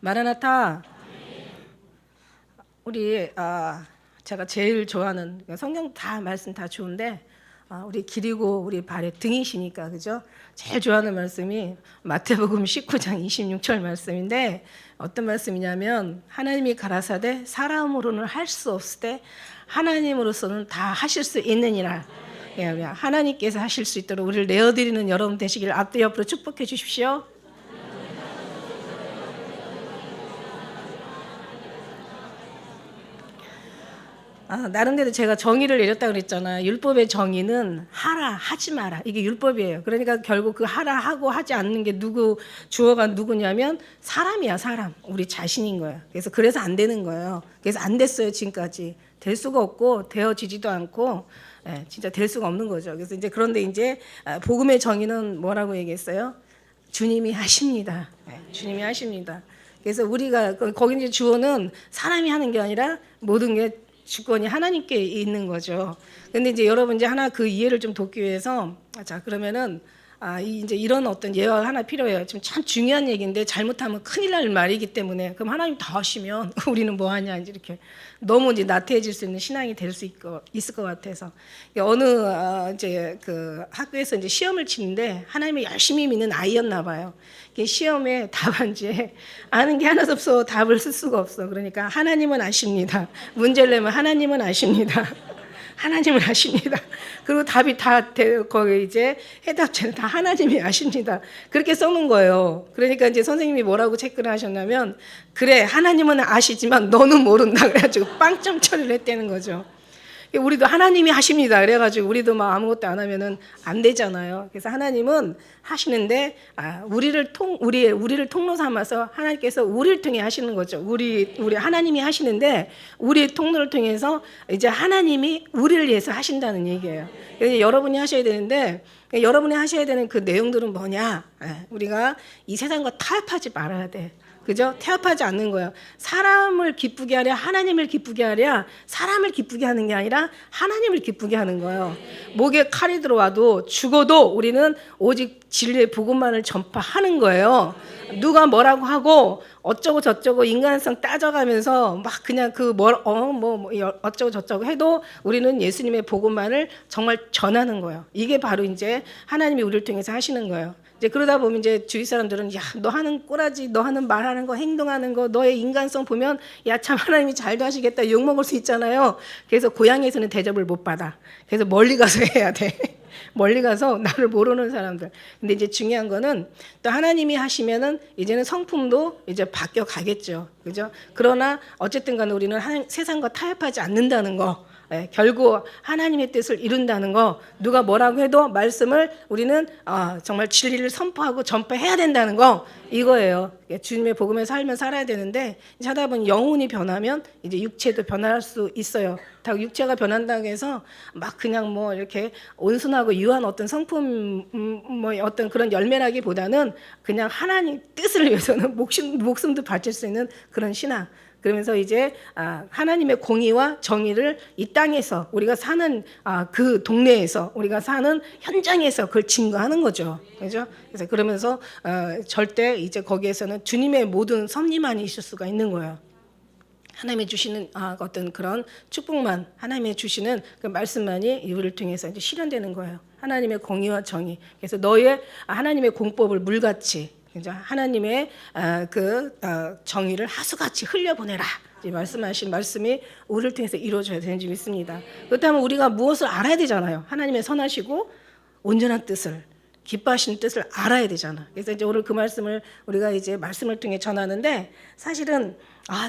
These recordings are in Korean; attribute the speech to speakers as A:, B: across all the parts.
A: 마라나타. 우리 제가 제일 좋아하는 성경 다 말씀 다 좋은데 우리 길이고 우리 발의 등이시니까 그죠? 제일 좋아하는 말씀이 마태복음 19장 26절 말씀인데 어떤 말씀이냐면 하나님이 가라사대 사람으로는 할 수 없을 때 하나님으로서는 다 하실 수 있느니라. 하나님께서 하실 수 있도록 우리를 내어드리는 여러분 되시길 앞뒤 옆으로 축복해 주십시오. 나름대로 제가 정의를 내렸다 그랬잖아요. 율법의 정의는 하라 하지 마라 이게 율법이에요. 그러니까 결국 그 하라 하고 하지 않는 게 주어가 누구냐면 사람이야. 사람 우리 자신인 거예요. 그래서 안 되는 거예요. 그래서 안 됐어요. 지금까지 될 수가 없고 되어지지도 않고 진짜 될 수가 없는 거죠. 그래서 이제 그런데 이제 복음의 정의는 뭐라고 얘기했어요? 주님이 하십니다. 주님이 하십니다. 그래서 우리가 거기 이제 주어는 사람이 하는 게 아니라 모든 게 주권이 하나님께 있는 거죠. 근데 이제 여러분 이제 하나 그 이해를 좀 돕기 위해서 자 그러면은 이제 이런 어떤 예화가 하나 필요해요. 지금 참 중요한 얘기인데 잘못하면 큰일 날 말이기 때문에 그럼 하나님 다 하시면 우리는 뭐 하냐 이제 이렇게 너무 이제 나태해질 수 있는 신앙이 될 수 있을 것 같아서 어느 이제 그 학교에서 이제 시험을 치는데 하나님을 열심히 믿는 아이였나 봐요. 시험에 답안지에 아는 게 하나도 없어 답을 쓸 수가 없어. 그러니까 하나님은 아십니다. 문제를 내면 하나님은 아십니다. 하나님을 아십니다. 그리고 답이 다 거기 이제 해답지는 다 하나님이 아십니다. 그렇게 써놓은 거예요. 그러니까 이제 선생님이 뭐라고 체크를 하셨냐면 그래 하나님은 아시지만 너는 모른다 그래가지고 빵점 처리를 했다는 거죠. 우리도 하나님이 하십니다. 그래가지고 우리도 막 아무것도 안 하면은 안 되잖아요. 그래서 하나님은 하시는데 우리를 통로 삼아서 하나님께서 우리를 통해 하시는 거죠. 우리 하나님이 하시는데 우리의 통로를 통해서 이제 하나님이 우리를 위해서 하신다는 얘기예요. 그래서 여러분이 하셔야 되는데 여러분이 하셔야 되는 그 내용들은 뭐냐? 우리가 이 세상과 타협하지 말아야 돼. 그죠? 태합하지 않는 거예요. 사람을 기쁘게 하랴 하나님을 기쁘게 하랴 사람을 기쁘게 하는 게 아니라 하나님을 기쁘게 하는 거예요. 목에 칼이 들어와도 죽어도 우리는 오직 진리의 복음만을 전파하는 거예요. 누가 뭐라고 하고 어쩌고 저쩌고 인간성 따져가면서 막 그냥 어쩌고 저쩌고 해도 우리는 예수님의 복음만을 정말 전하는 거예요. 이게 바로 이제 하나님이 우리를 통해서 하시는 거예요. 이제 그러다 보면 이제 주위 사람들은 야, 너 하는 꼬라지, 너 하는 말하는 거, 행동하는 거, 너의 인간성 보면 야, 참 하나님이 잘도 하시겠다 욕 먹을 수 있잖아요. 그래서 고향에서는 대접을 못 받아. 그래서 멀리 가서 해야 돼. 멀리 가서 나를 모르는 사람들. 근데 이제 중요한 거는 또 하나님이 하시면은 이제는 성품도 이제 바뀌어 가겠죠. 그죠? 그러나 어쨌든 간에 우리는 세상과 타협하지 않는다는 거. 결국 하나님의 뜻을 이룬다는 거 누가 뭐라고 해도 말씀을 우리는 정말 진리를 선포하고 전파해야 된다는 거 이거예요. 주님의 복음에 살면 살아야 되는데 하다 보니 영혼이 변하면 이제 육체도 변할 수 있어요. 다 육체가 변한다고 해서 막 그냥 뭐 이렇게 온순하고 유한 어떤 성품 뭐 어떤 그런 열매라기보다는 그냥 하나님 뜻을 위해서는 목숨도 바칠 수 있는 그런 신앙. 그러면서 이제 하나님의 공의와 정의를 이 땅에서 우리가 사는 그 동네에서 우리가 사는 현장에서 그걸 증거하는 거죠. 그죠? 그래서 그러면서 절대 이제 거기에서는 주님의 모든 섭리만이 있을 수가 있는 거예요. 하나님이 주시는 어떤 그런 축복만 하나님이 주시는 그 말씀만이 우리를 통해서 이제 실현되는 거예요. 하나님의 공의와 정의. 그래서 너의 하나님의 공법을 물같이 하나님의 정의를 하수같이 흘려보내라. 말씀하신 말씀이 우리를 통해서 이루어져야 되는지 믿습니다. 그렇다면 우리가 무엇을 알아야 되잖아요. 하나님의 선하시고 온전한 뜻을 기뻐하시는 뜻을 알아야 되잖아. 그래서 이제 오늘 그 말씀을 우리가 이제 말씀을 통해 전하는데 사실은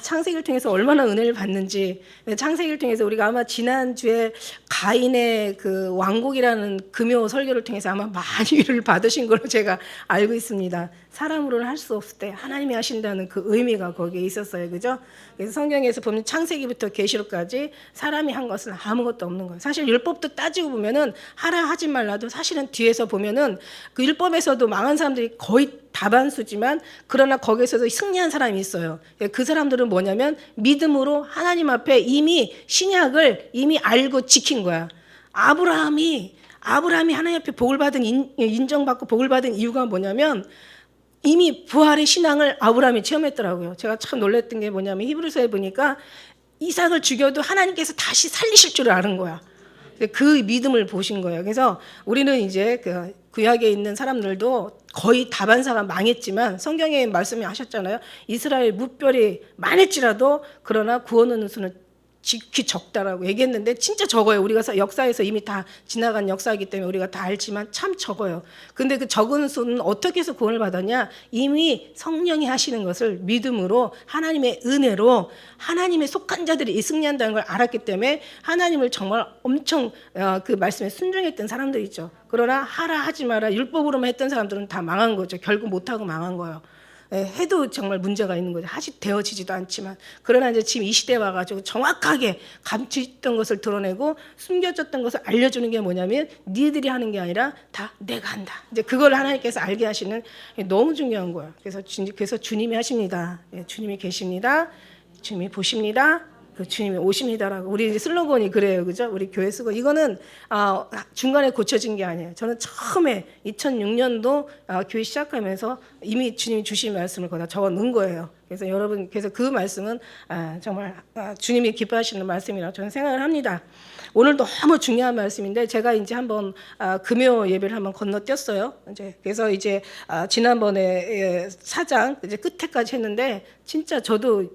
A: 창세기를 통해서 얼마나 은혜를 받는지 창세기를 통해서 우리가 아마 지난주에 가인의 그 왕국이라는 금요 설교를 통해서 아마 많이 위로를 받으신 걸로 제가 알고 있습니다. 사람으로는 할 수 없을 때 하나님이 하신다는 그 의미가 거기에 있었어요. 그죠? 그래서 성경에서 보면 창세기부터 계시록까지 사람이 한 것은 아무것도 없는 거예요. 사실 율법도 따지고 보면은 하라 하지 말라도 사실은 뒤에서 보면은 그 율법에서도 망한 사람들이 거의 다반수지만 그러나 거기에서도 승리한 사람이 있어요. 그 사람들은 뭐냐면 믿음으로 하나님 앞에 이미 신약을 이미 알고 지킨 거야. 아브라함이 하나님 앞에 복을 받은 인정받고 복을 받은 이유가 뭐냐면 이미 부활의 신앙을 아브라함이 체험했더라고요. 제가 참 놀랐던 게 뭐냐면 히브리서에 보니까 이삭을 죽여도 하나님께서 다시 살리실 줄 아는 거야. 그 믿음을 보신 거예요. 그래서 우리는 이제 그 구약에 있는 사람들도 거의 다반사가 망했지만 성경에 말씀이 하셨잖아요. 이스라엘 무별이 많을지라도 그러나 구원하는 수는 지극히 적다라고 얘기했는데 진짜 적어요. 우리가 역사에서 이미 다 지나간 역사이기 때문에 우리가 다 알지만 참 적어요. 근데 그 적은 수는 어떻게 해서 구원을 받았냐? 이미 성령이 하시는 것을 믿음으로 하나님의 은혜로 하나님의 속한 자들이 승리한다는 걸 알았기 때문에 하나님을 정말 엄청 그 말씀에 순종했던 사람들이죠. 그러나 하라 하지 마라 율법으로만 했던 사람들은 다 망한 거죠. 결국 못하고 망한 거예요. 해도 정말 문제가 있는 거죠. 되어지지도 않지만. 그러나 이제 지금 이 시대에 와가지고 정확하게 감추있던 것을 드러내고 숨겨졌던 것을 알려주는 게 뭐냐면 니들이 하는 게 아니라 다 내가 한다. 이제 그걸 하나님께서 알게 하시는 게 너무 중요한 거예요. 그래서 주님이 하십니다. 주님이 계십니다. 주님이 보십니다. 그 주님이 오십니다라고 우리 슬로건이 그래요, 그죠? 우리 교회 쓰고 이거는 중간에 고쳐진 게 아니에요. 저는 처음에 2006년도 교회 시작하면서 이미 주님이 주신 말씀을 거기다 적어 놓은 거예요. 그래서 여러분, 그래서 그 말씀은 정말 주님이 기뻐하시는 말씀이라고 저는 생각을 합니다. 오늘 너무 중요한 말씀인데 제가 이제 한번 금요 예배를 한번 건너뛰었어요. 그래서 이제 지난번에 4장 이제 끝에까지 했는데 진짜 저도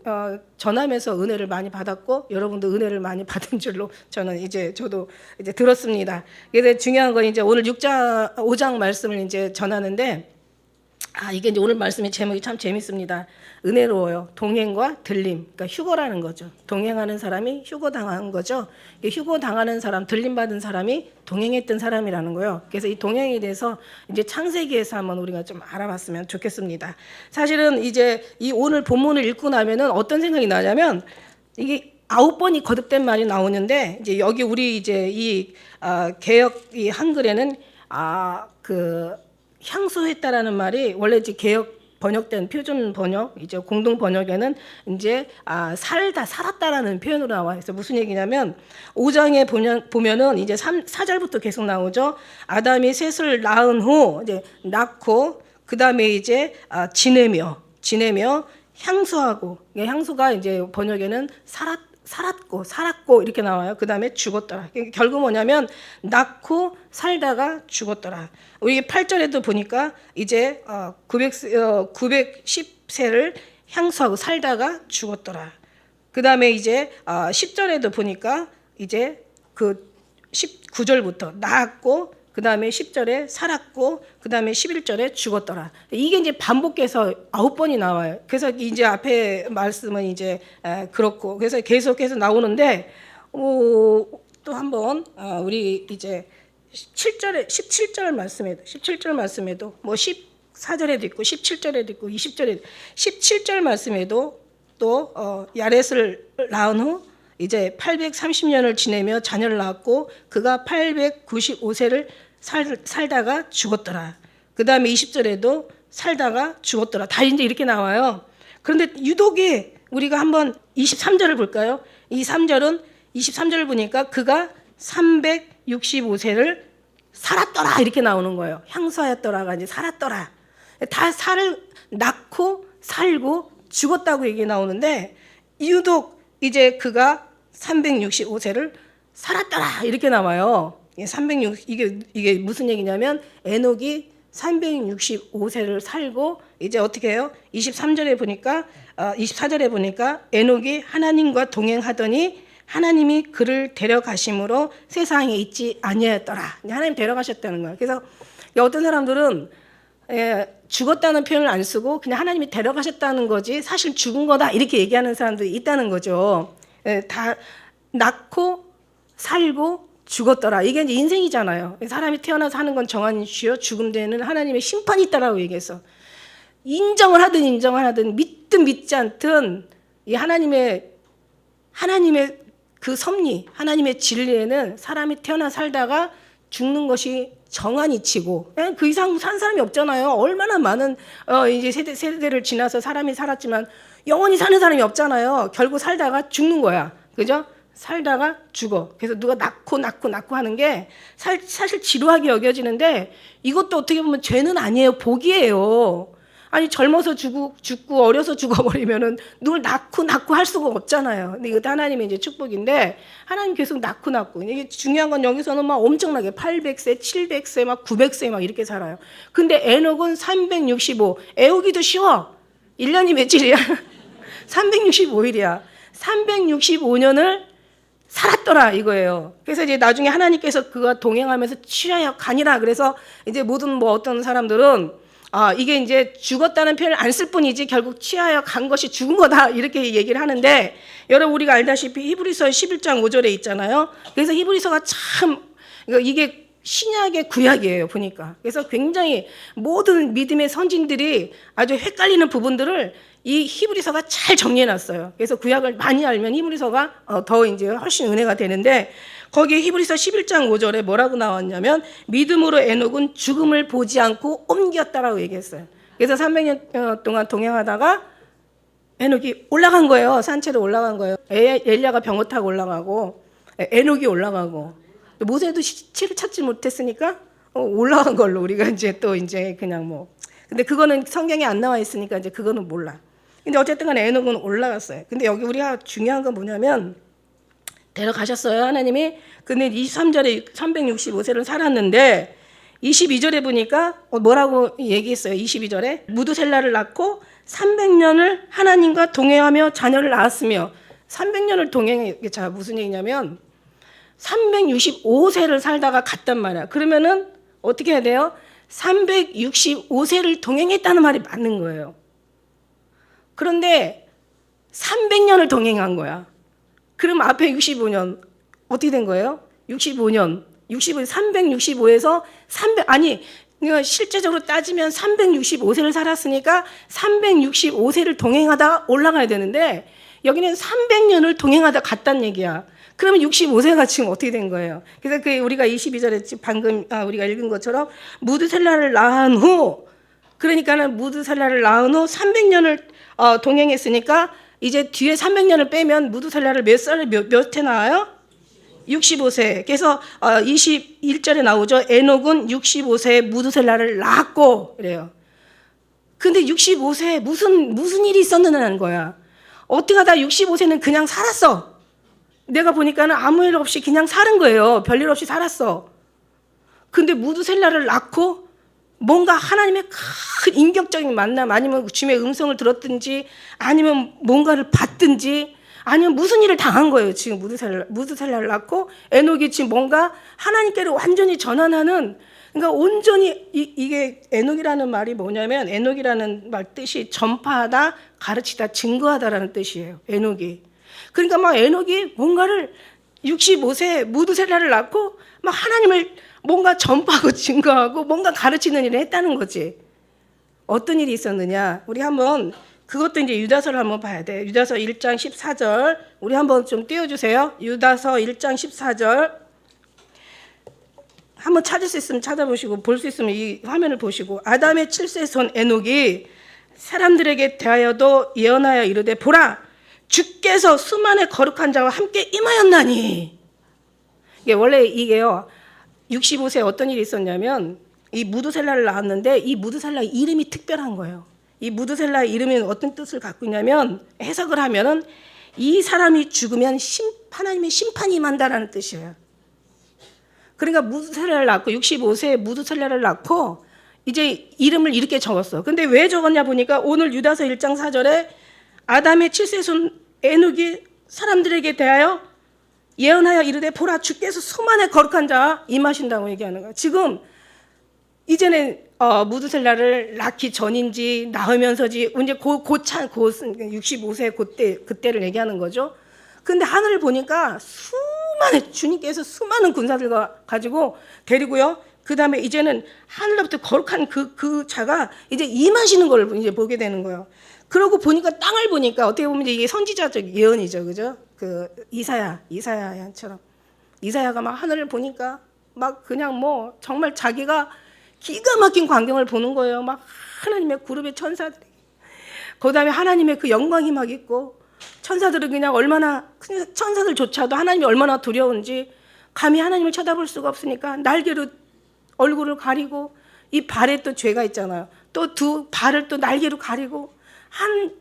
A: 전하면서 은혜를 많이 받았고 여러분도 은혜를 많이 받은 줄로 저는 이제 저도 이제 들었습니다. 그래서 중요한 건 이제 오늘 5장 말씀을 이제 전하는데 이게 이제 오늘 말씀의 제목이 참 재밌습니다. 은혜로워요. 동행과 들림. 그러니까 휴거라는 거죠. 동행하는 사람이 휴거 당한 거죠. 휴거 당하는 사람, 들림 받은 사람이 동행했던 사람이라는 거예요. 그래서 이 동행에 대해서 이제 창세기에서 한번 우리가 좀 알아봤으면 좋겠습니다. 사실은 이제 이 오늘 본문을 읽고 나면은 어떤 생각이 나냐면 이게 9번이 거듭된 말이 나오는데 이제 여기 우리 이제 이 개역 이 한글에는 그 향수했다라는 말이 원래 이제 개역 번역된 표준 번역 이제 공동 번역에는 이제 살았다라는 표현으로 나와요. 그래서 무슨 얘기냐면 5장에 보면은 이제 4절부터 계속 나오죠. 아담이 셋을 낳은 후 이제 낳고 그다음에 이제 지내며 향수하고 향수가 이제 번역에는 살았고 이렇게 나와요. 그 다음에 죽었더라. 결국 뭐냐면 낳고 살다가 죽었더라. 우리 8절에도 보니까 이제 910세를 향수하고 살다가 죽었더라. 그 다음에 이제 10절에도 보니까 이제 그 19절부터 낳았고 그 다음에 10절에 살았고 그 다음에 11절에 죽었더라. 이게 이제 반복해서 9번이 나와요. 그래서 이제 앞에 말씀은 이제 그렇고 그래서 계속해서 나오는데 또 한번 우리 이제 17절 말씀에도 뭐 14절에도 있고 17절에도 있고 20절에도 17절 말씀에도 또 야렛을 낳은 후 이제 830년을 지내며 자녀를 낳았고 그가 895세를 살다가 죽었더라. 그 다음에 20절에도 살다가 죽었더라. 다 이제 이렇게 나와요. 그런데 유독에 우리가 한번 23절을 볼까요? 이 3절은 23절을 보니까 그가 365세를 살았더라 이렇게 나오는 거예요. 향수하였더라가 이제 살았더라. 다 낳고 살고 죽었다고 얘기 나오는데 유독 이제 그가 365세를 살았더라 이렇게 나와요. 이게 무슨 얘기냐면 에녹이 365세를 살고 이제 어떻게 해요? 24절에 보니까 에녹이 하나님과 동행하더니 하나님이 그를 데려가심으로 세상에 있지 아니하였더라. 하나님 데려가셨다는 거예요. 그래서 어떤 사람들은 죽었다는 표현을 안 쓰고 그냥 하나님이 데려가셨다는 거지 사실 죽은 거다 이렇게 얘기하는 사람들이 있다는 거죠. 다 낳고 살고 죽었더라. 이게 이제 인생이잖아요. 사람이 태어나서 하는 건 정한 이슈요. 죽음 뒤에는 하나님의 심판이 있다라고 얘기해서 인정을 하든 믿든 믿지 않든 이 하나님의 그 섭리, 하나님의 진리에는 사람이 태어나 살다가 죽는 것이 정한 이치고 그 이상 산 사람이 없잖아요. 얼마나 많은 이제 세대를 지나서 사람이 살았지만 영원히 사는 사람이 없잖아요. 결국 살다가 죽는 거야. 그죠? 살다가 죽어. 그래서 누가 낳고 하는 게 사실 지루하게 여겨지는데 이것도 어떻게 보면 죄는 아니에요. 복이에요. 아니 젊어서 죽고 어려서 죽어버리면은 누굴 낳고 할 수가 없잖아요. 근데 이것도 하나님의 이제 축복인데 하나님 계속 낳고 이게 중요한 건 여기서는 막 엄청나게 800세, 700세, 막 900세 막 이렇게 살아요. 근데 에녹은 365. 애우기도 쉬워. 1년이 며칠이야? 365일이야. 365년을 살았더라 이거예요. 그래서 이제 나중에 하나님께서 그가 동행하면서 취하여 가니라. 그래서 이제 모든 뭐 어떤 사람들은 이게 이제 죽었다는 표현을 안 쓸 뿐이지 결국 취하여 간 것이 죽은 거다 이렇게 얘기를 하는데, 여러분 우리가 알다시피 히브리서 11장 5절에 있잖아요. 그래서 히브리서가 참 이게 신약의 구약이에요 보니까. 그래서 굉장히 모든 믿음의 선진들이 아주 헷갈리는 부분들을 이 히브리서가 잘 정리해놨어요. 그래서 구약을 많이 알면 히브리서가 더 이제 훨씬 은혜가 되는데, 거기에 히브리서 11장 5절에 뭐라고 나왔냐면 믿음으로 에녹은 죽음을 보지 않고 옮겼다라고 얘기했어요. 그래서 300년 동안 동행하다가 에녹이 올라간 거예요. 산채로 올라간 거예요. 엘리야가 병을 타고 올라가고 에녹이 올라가고, 모세도 시체를 찾지 못했으니까 올라간 걸로 우리가 이제 또 이제 그냥 뭐, 근데 그거는 성경에 안 나와 있으니까 이제 그거는 몰라. 근데 어쨌든 간에 에녹은 올라갔어요. 근데 여기 우리가 중요한 건 뭐냐면 데려가셨어요 하나님이. 근데 23절에 365세를 살았는데 22절에 보니까 뭐라고 얘기했어요. 22절에 무드셀라를 낳고 300년을 하나님과 동행하며 자녀를 낳았으며. 300년을 동행해. 자, 무슨 얘기냐면 365세를 살다가 갔단 말이야. 그러면은 어떻게 해야 돼요? 365세를 동행했다는 말이 맞는 거예요. 그런데 300년을 동행한 거야. 그럼 앞에 65년 어떻게 된 거예요? 65년, 365에서 300, 아니 실제적으로 따지면 365세를 살았으니까 365세를 동행하다 올라가야 되는데 여기는 300년을 동행하다 갔단 얘기야. 그러면 65세가 지금 어떻게 된 거예요? 그래서 그 우리가 22절에 방금 우리가 읽은 것처럼 무드셀라를 낳은 후, 그러니까는 무드셀라를 낳은 후 300년을 동행했으니까 이제 뒤에 300년을 빼면 무드셀라를 몇 해 낳아요? 65세. 그래서 21절에 나오죠. 에녹은 65세에 무드셀라를 낳았고 그래요. 근데 65세에 무슨 일이 있었느냐는 거야. 어떻게 하다 65세는 그냥 살았어. 내가 보니까는 아무 일 없이 그냥 사는 거예요. 별일 없이 살았어. 근데 무드셀라를 낳고 뭔가 하나님의 큰 인격적인 만남, 아니면 주님의 음성을 들었든지, 아니면 뭔가를 봤든지, 아니면 무슨 일을 당한 거예요. 지금 무드셀라를 낳고 에녹이 지금 뭔가 하나님께로 완전히 전환하는, 그러니까 온전히 이게 에녹이라는 말이 뭐냐면, 에녹이라는 말 뜻이 전파하다, 가르치다, 증거하다라는 뜻이에요. 에녹이. 그러니까 막 에녹이 뭔가를 65세 무드셀라를 낳고 막 하나님을 뭔가 전파하고 증거하고 뭔가 가르치는 일을 했다는 거지. 어떤 일이 있었느냐? 우리 한번 그것도 이제 유다서를 한번 봐야 돼. 유다서 1장 14절 우리 한번 좀 띄워주세요. 유다서 1장 14절 한번 찾을 수 있으면 찾아보시고, 볼 수 있으면 이 화면을 보시고. 아담의 7세 손 에녹이 사람들에게 대하여도 예언하여 이르되 보라, 주께서 수만의 거룩한 자와 함께 임하였나니. 이게 원래 이게요, 65세에 어떤 일이 있었냐면 이 무드셀라를 낳았는데 이 무드셀라의 이름이 특별한 거예요. 이 무드셀라의 이름이 어떤 뜻을 갖고 있냐면, 해석을 하면은 이 사람이 죽으면 하나님의 심판이 임한다라는 뜻이에요. 그러니까 무드셀라를 낳고 65세에 무드셀라를 낳고 이제 이름을 이렇게 적었어. 근데 왜 적었냐 보니까 오늘 유다서 1장 4절에 아담의 7세 손 에녹이 사람들에게 대하여 예언하여 이르되 보라, 주께서 수만의 거룩한 자 임하신다고 얘기하는 거예요. 지금 이제는 무드셀라를 낳기 전인지 낳으면서지 이제 65세 그때를 얘기하는 거죠. 근데 하늘을 보니까 주님께서 수많은 군사들과 가지고 데리고요. 그 다음에 이제는 하늘로부터 거룩한 그 자가 이제 임하시는 걸 이제 보게 되는 거예요. 그러고 보니까 땅을 보니까 어떻게 보면 이게 선지자적 예언이죠, 그죠? 그 이사야처럼 이사야가 막 하늘을 보니까 막 그냥 뭐 정말 자기가 기가 막힌 광경을 보는 거예요. 막 하나님의 그룹의 천사들이, 그 다음에 하나님의 그 영광이 막 있고, 천사들은 그냥 천사들조차도 하나님이 얼마나 두려운지 감히 하나님을 쳐다볼 수가 없으니까 날개로 얼굴을 가리고, 이 발에 또 죄가 있잖아요. 또 두 발을 또 날개로 가리고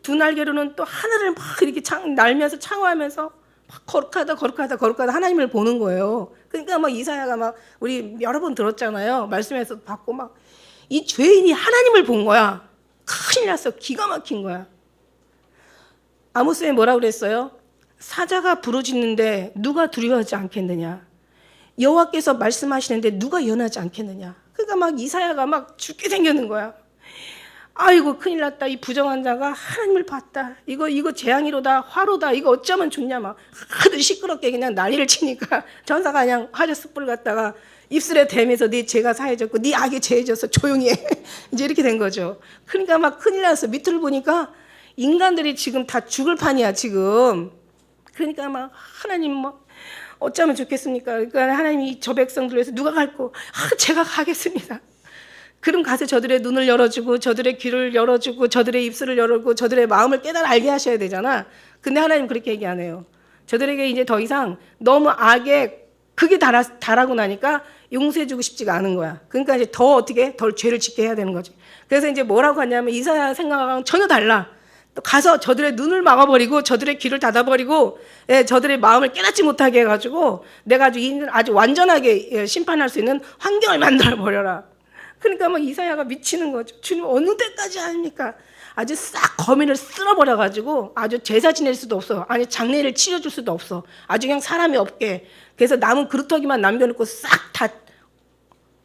A: 두 날개로는 또 하늘을 막 이렇게 날면서 창호하면서 막 거룩하다 하나님을 보는 거예요. 그러니까 막 이사야가 막 우리 여러 번 들었잖아요. 말씀에서 받고 막 이 죄인이 하나님을 본 거야. 큰일 났어. 기가 막힌 거야. 아모스에 뭐라고 그랬어요? 사자가 부르짖는데 누가 두려워하지 않겠느냐? 여호와께서 말씀하시는데 누가 연하지 않겠느냐? 그러니까 막 이사야가 막 죽게 생겼는 거야. 아이고 큰일 났다. 이 부정한 자가 하나님을 봤다. 이거 재앙이로다. 화로다. 이거 어쩌면 좋냐. 막 하도 시끄럽게 그냥 난리를 치니까 전사가 그냥 화재 숯불 갖다가 입술에 대면서 네 죄가 사해졌고 네 악이 죄해져서 조용히 해. 이제 이렇게 된 거죠. 그러니까 막 큰일 났어. 밑을 보니까 인간들이 지금 다 죽을 판이야 지금. 그러니까 막 하나님 뭐 어쩌면 좋겠습니까? 그러니까 하나님이 저 백성들 위해서 누가 갈고 제가 가겠습니다. 그럼 가서 저들의 눈을 열어주고 저들의 귀를 열어주고 저들의 입술을 열어주고 저들의 마음을 깨달아 알게 하셔야 되잖아. 근데 하나님 그렇게 얘기 안 해요. 저들에게 이제 더 이상 너무 악에 극에 달하고 나니까 용서해주고 싶지가 않은 거야. 그러니까 이제 더 어떻게 더 죄를 짓게 해야 되는 거지. 그래서 이제 뭐라고 하냐면 이사야 생각하고는 전혀 달라. 또 가서 저들의 눈을 막아버리고 저들의 귀를 닫아버리고 저들의 마음을 깨닫지 못하게 해가지고 내가 아주 완전하게 심판할 수 있는 환경을 만들어버려라. 그러니까 막 이사야가 미치는 거죠. 주님 어느 때까지 합니까? 아주 싹 거민을 쓸어버려가지고 아주 제사 지낼 수도 없어. 아니 장례를 치러줄 수도 없어. 아주 그냥 사람이 없게. 그래서 남은 그루터기만 남겨놓고 싹 다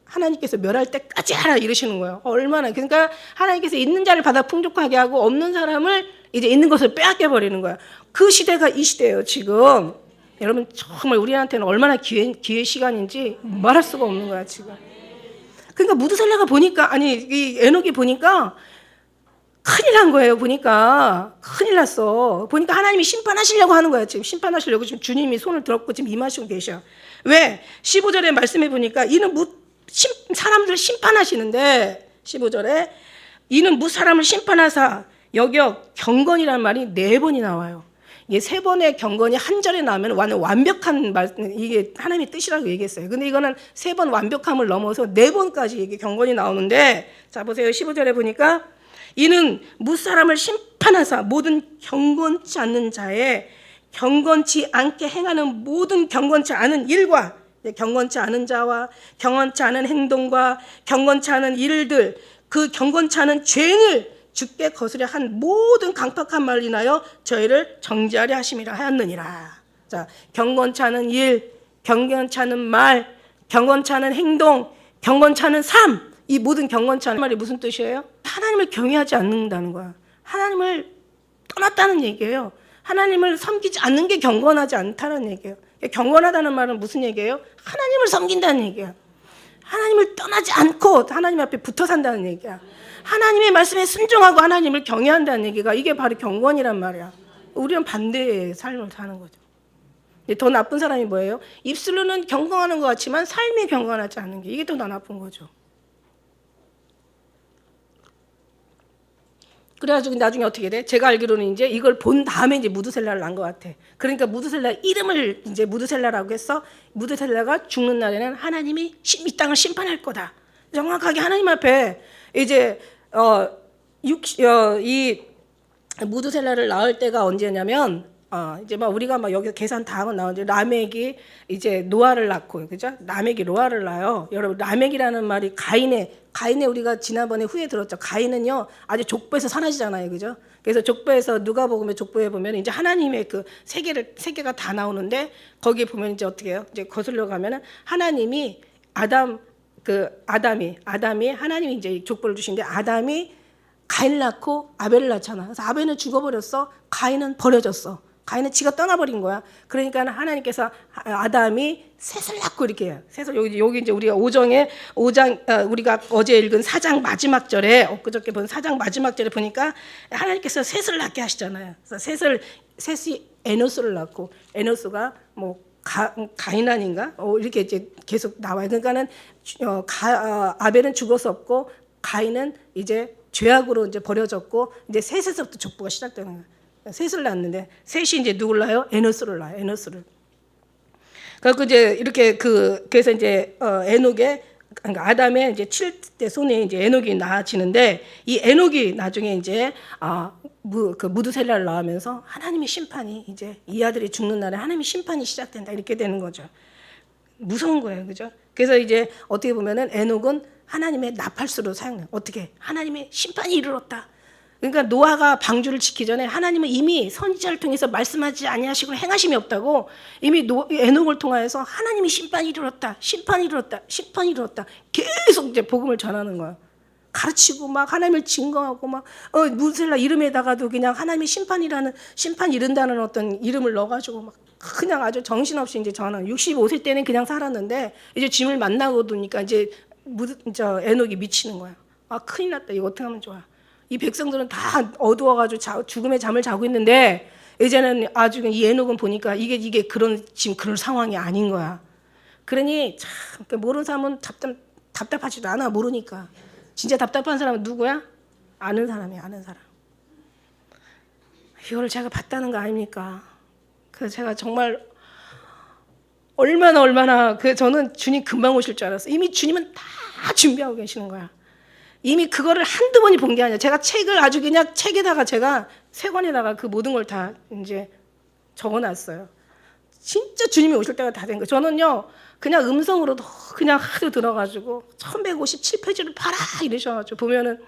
A: 하나님께서 멸할 때까지 하라 이러시는 거예요. 얼마나. 그러니까 하나님께서 있는 자를 받아 풍족하게 하고 없는 사람을 이제 있는 것을 빼앗겨 버리는 거야. 그 시대가 이 시대예요 지금. 여러분 정말 우리한테는 얼마나 기회 시간인지 말할 수가 없는 거야 지금. 그러니까 무드셀라가 보니까 이 에녹이 보니까 큰일 난 거예요. 보니까 큰일 났어. 보니까 하나님이 심판하시려고 하는 거야. 지금 심판하시려고 지금 주님이 손을 들었고 지금 임하시고 계셔. 왜? 15절에 말씀해 보니까 이는 사람들을 심판하시는데 15절에 이는 사람을 심판하사 여겨 경건이라는 말이 4번이 나와요. 이게 3번의 경건이 한 절에 나오면 완벽한 말, 이게 하나님의 뜻이라고 얘기했어요. 근데 이거는 3번 완벽함을 넘어서 4번까지 이게 경건이 나오는데 자 보세요. 15절에 보니까 이는 무사람을 심판하사 모든 경건치 않는 자의 경건치 않게 행하는 모든 경건치 않은 일과 경건치 않은 자와 경건치 않은 행동과 경건치 않은 일들 그 경건치 않은 죄를 주께 거스려 한 모든 강팍한 말로 인하여 저희를 정죄하려 하심이라 하였느니라. 자, 경건치 않은 일, 경건치 않은 말, 경건치 않은 행동, 경건치 않은 삶, 이 모든 경건치 않은 말이 무슨 뜻이에요? 하나님을 경외하지 않는다는 거야. 하나님을 떠났다는 얘기예요. 하나님을 섬기지 않는 게 경건하지 않다는 얘기예요. 경건하다는 말은 무슨 얘기예요? 하나님을 섬긴다는 얘기야. 하나님을 떠나지 않고 하나님 앞에 붙어 산다는 얘기야. 하나님의 말씀에 순종하고 하나님을 경외한다는 얘기가 이게 바로 경건이란 말이야. 우리는 반대의 삶을 사는 거죠. 더 나쁜 사람이 뭐예요? 입술로는 경건하는 것 같지만 삶이 경건하지 않은 게 이게 더 나쁜 거죠. 그래가지고 나중에 어떻게 돼? 제가 알기로는 이제 이걸 본 다음에 이제 무드셀라를 낳은 것 같아. 그러니까 무드셀라 이름을 이제 무드셀라라고 해서 무드셀라가 죽는 날에는 하나님이 이 땅을 심판할 거다. 정확하게 하나님 앞에 이제 이 무드셀라를 낳을 때가 언제냐면 이제 막 우리가 막 여기 계산 다 하고 나오는데 라멕이 이제 노아를 낳고 그죠? 라멕이 노아를 낳아요. 여러분 라멕이라는 말이 가인의 우리가 지난번에 후에 들었죠. 가인은요 아주 족보에서 사라지잖아요, 그죠? 그래서 족보에서 누가복음의 족보에 보면 이제 하나님의 그 세계가 다 나오는데 거기에 보면 이제 어떻게 해요? 이제 거슬러 가면은 하나님이 아담이 하나님이 이제 족보를 주신데 아담이 가인을 낳고 아벨을 낳잖아. 그래서 아벨은 죽어버렸어. 가인은 버려졌어. 가인은 지가 떠나버린 거야. 그러니까 하나님께서 아담이 셋을 낳고 이렇게 해요. 셋을 여기 이제 우리가 5장 우리가 어제 읽은 4장 마지막 절에 엊그저께 본 4장 마지막 절에 보니까 하나님께서 셋을 낳게 하시잖아요. 그래서 셋이 에노스를 낳고 에노스가 뭐 가인 아닌가? 이렇게 이제 계속 나와요. 그러니까는 아벨은 죽어서 없고 가인은 이제 죄악으로 이제 버려졌고 이제 셋에서부터 족보가 시작되는 거예요. 셋을 낳았는데 셋이 이제 누굴 낳아요? 에노스를 낳아요. 에노스를. 그래서 이제 이렇게 그래서 이제 에녹의 그러니까 아담의 이제 7대 손에 이제 에녹이 낳아지는데 이 에녹이 나중에 이제 그 무드셀라를 낳으면서 하나님의 심판이 이제 이 아들이 죽는 날에 하나님의 심판이 시작된다 이렇게 되는 거죠. 무서운 거예요, 그죠? 그래서 이제 어떻게 보면은 에녹은 하나님의 나팔수로 사용해요. 어떻게? 하나님의 심판이 이르렀다. 그러니까 노아가 방주를 짓기 전에 하나님은 이미 선지자를 통해서 말씀하지 아니하시고 행하심이 없다고 이미 에녹을 통하여서 하나님이 심판이 이르렀다, 심판이 이르렀다, 심판이 이르렀다 계속 이제 복음을 전하는 거야. 가르치고 막 하나님을 증거하고 막 무드셀라 이름에다가도 그냥 하나님의 심판 이른다는 어떤 이름을 넣어가지고 막 그냥 아주 정신없이 이제 전하. 65세 때는 그냥 살았는데 이제 짐을 만나고 도니까 이제 에녹이 미치는 거야. 큰일 났다. 이거 어떻게 하면 좋아? 이 백성들은 다 어두워가지고 죽음의 잠을 자고 있는데 이제는 아주 이 에녹은 보니까 이게 지금 그런 상황이 아닌 거야. 그러니 참 모르는 사람은 답답하지도 않아. 모르니까. 진짜 답답한 사람은 누구야? 아는 사람이야. 아는 사람. 이거를 제가 봤다는 거 아닙니까? 그래서 제가 정말 얼마나 저는 주님 금방 오실 줄 알았어요. 이미 주님은 다 준비하고 계시는 거야. 이미 그거를 한두 번이 본 게 아니라 제가 책을 아주 그냥 책에다가 제가 세 권에다가 그 모든 걸 다 이제 적어놨어요. 진짜 주님이 오실 때가 다 된 거예요. 저는요 그냥 음성으로도 그냥 하도 들어가지고 1157페이지를 봐라 이러셔가지고 보면은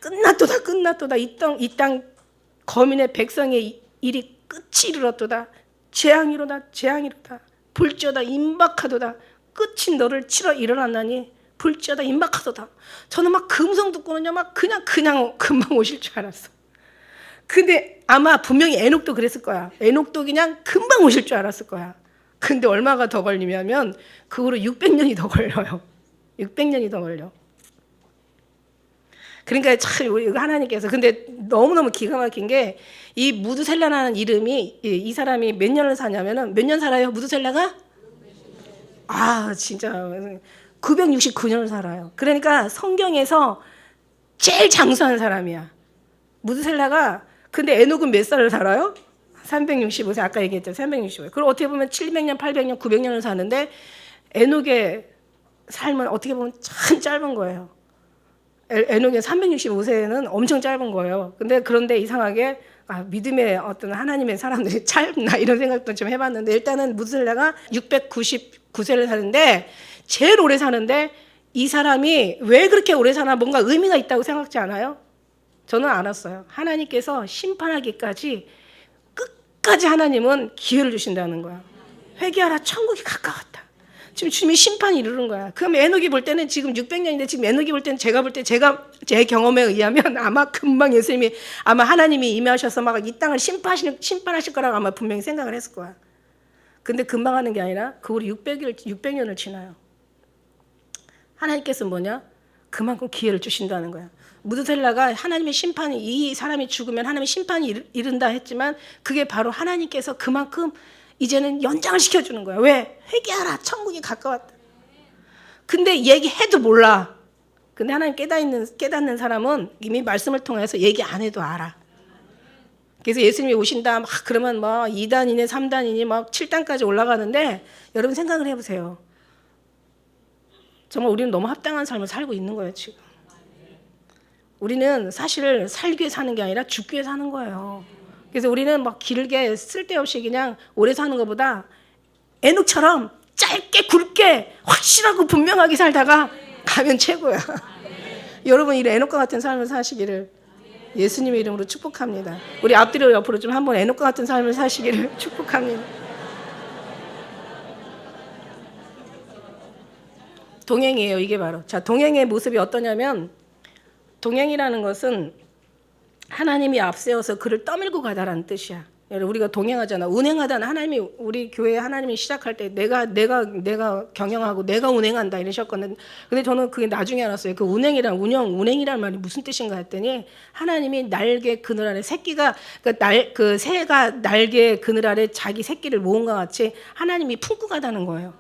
A: 끝났도다 이 땅 거민의 백성의 일이 끝이 이르렀도다 재앙이로다 불지어다 임박하도다 끝이 너를 치러 일어났나니 불지어다 임박하도다. 저는 막 금성 듣고는요 막 그냥 금방 오실 줄 알았어. 근데 아마 분명히 에녹도 그랬을 거야. 에녹도 그냥 금방 오실 줄 알았을 거야. 근데 얼마가 더 걸리냐면 그 후로 600년이 더 걸려요. 600년이 더 걸려. 그러니까 참 우리 하나님께서 근데 너무너무 기가 막힌 게 이 무드셀라라는 이름이 이 사람이 몇 년을 사냐면은 몇 년 살아요? 무드셀라가? 진짜 969년을 살아요. 그러니까 성경에서 제일 장수한 사람이야. 무드셀라가. 근데 에녹은 몇 살을 살아요? 365세. 아까 얘기했죠. 365. 그럼 어떻게 보면 700년, 800년, 900년을 사는데 에녹의 삶은 어떻게 보면 참 짧은 거예요. 에녹의 365세는 엄청 짧은 거예요. 그런데 이상하게 믿음의 어떤 하나님의 사람들이 짧나 이런 생각도 좀 해봤는데 일단은 무드셀라가 699세를 사는데 제일 오래 사는데 이 사람이 왜 그렇게 오래 사나 뭔가 의미가 있다고 생각지 않아요? 저는 알았어요. 하나님께서 심판하기까지 끝까지 하나님은 기회를 주신다는 거야. 회개하라 천국이 가까웠다. 지금 주님이 심판이 이르는 거야. 그럼 에녹이 볼 때는 지금 600년인데 지금 에녹이 볼 때는 제가 제 경험에 의하면 아마 금방 예수님이 아마 하나님이 임하셔서 막 이 땅을 심판하실 거라고 아마 분명히 생각을 했을 거야. 근데 금방 하는 게 아니라 그 후로 600년을 지나요. 하나님께서 뭐냐? 그만큼 기회를 주신다는 거야. 무드셀라가 하나님의 심판이 이 사람이 죽으면 하나님의 심판이 이른다 했지만 그게 바로 하나님께서 그만큼 이제는 연장을 시켜주는 거야. 왜? 회개하라. 천국이 가까웠다. 근데 얘기해도 몰라. 근데 하나님 깨닫는 사람은 이미 말씀을 통해서 얘기 안 해도 알아. 그래서 예수님이 오신다. 막 그러면 막 2단이네 3단이니 막 7단까지 올라가는데 여러분 생각을 해보세요. 정말 우리는 너무 합당한 삶을 살고 있는 거예요, 지금. 우리는 사실 살기 위해 사는 게 아니라 죽기 위해 사는 거예요. 그래서 우리는 막 길게 쓸데없이 그냥 오래 사는 것보다 에녹처럼 짧게 굵게 확실하고 분명하게 살다가 가면 최고야. 여러분 이 에녹과 같은 삶을 사시기를 예수님의 이름으로 축복합니다. 우리 앞뒤로 옆으로 좀 한번 에녹과 같은 삶을 사시기를 축복합니다. 동행이에요, 이게 바로. 자, 동행의 모습이 어떠냐면 동행이라는 것은 하나님이 앞세워서 그를 떠밀고 가다라는 뜻이야. 우리가 동행하잖아. 운행하다는 하나님이 우리 교회 하나님이 시작할 때 내가 경영하고 내가 운행한다 이러셨거든. 근데 저는 그게 나중에 알았어요. 그 운행이란 말이 무슨 뜻인가 했더니 하나님이 날개 그늘 아래 새끼가 그 새가 날개 그늘 아래 자기 새끼를 모은 것 같이 하나님이 품고 가다는 거예요.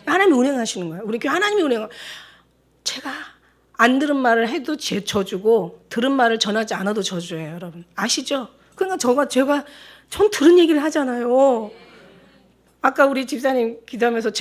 A: 하나님이 운행하시는 거예요. 우리 교회 하나님이 제가 안 들은 말을 해도 저주고 들은 말을 전하지 않아도 저주예요, 여러분. 아시죠? 그러니까 제가 전 들은 얘기를 하잖아요. 아까 우리 집사님 기도하면서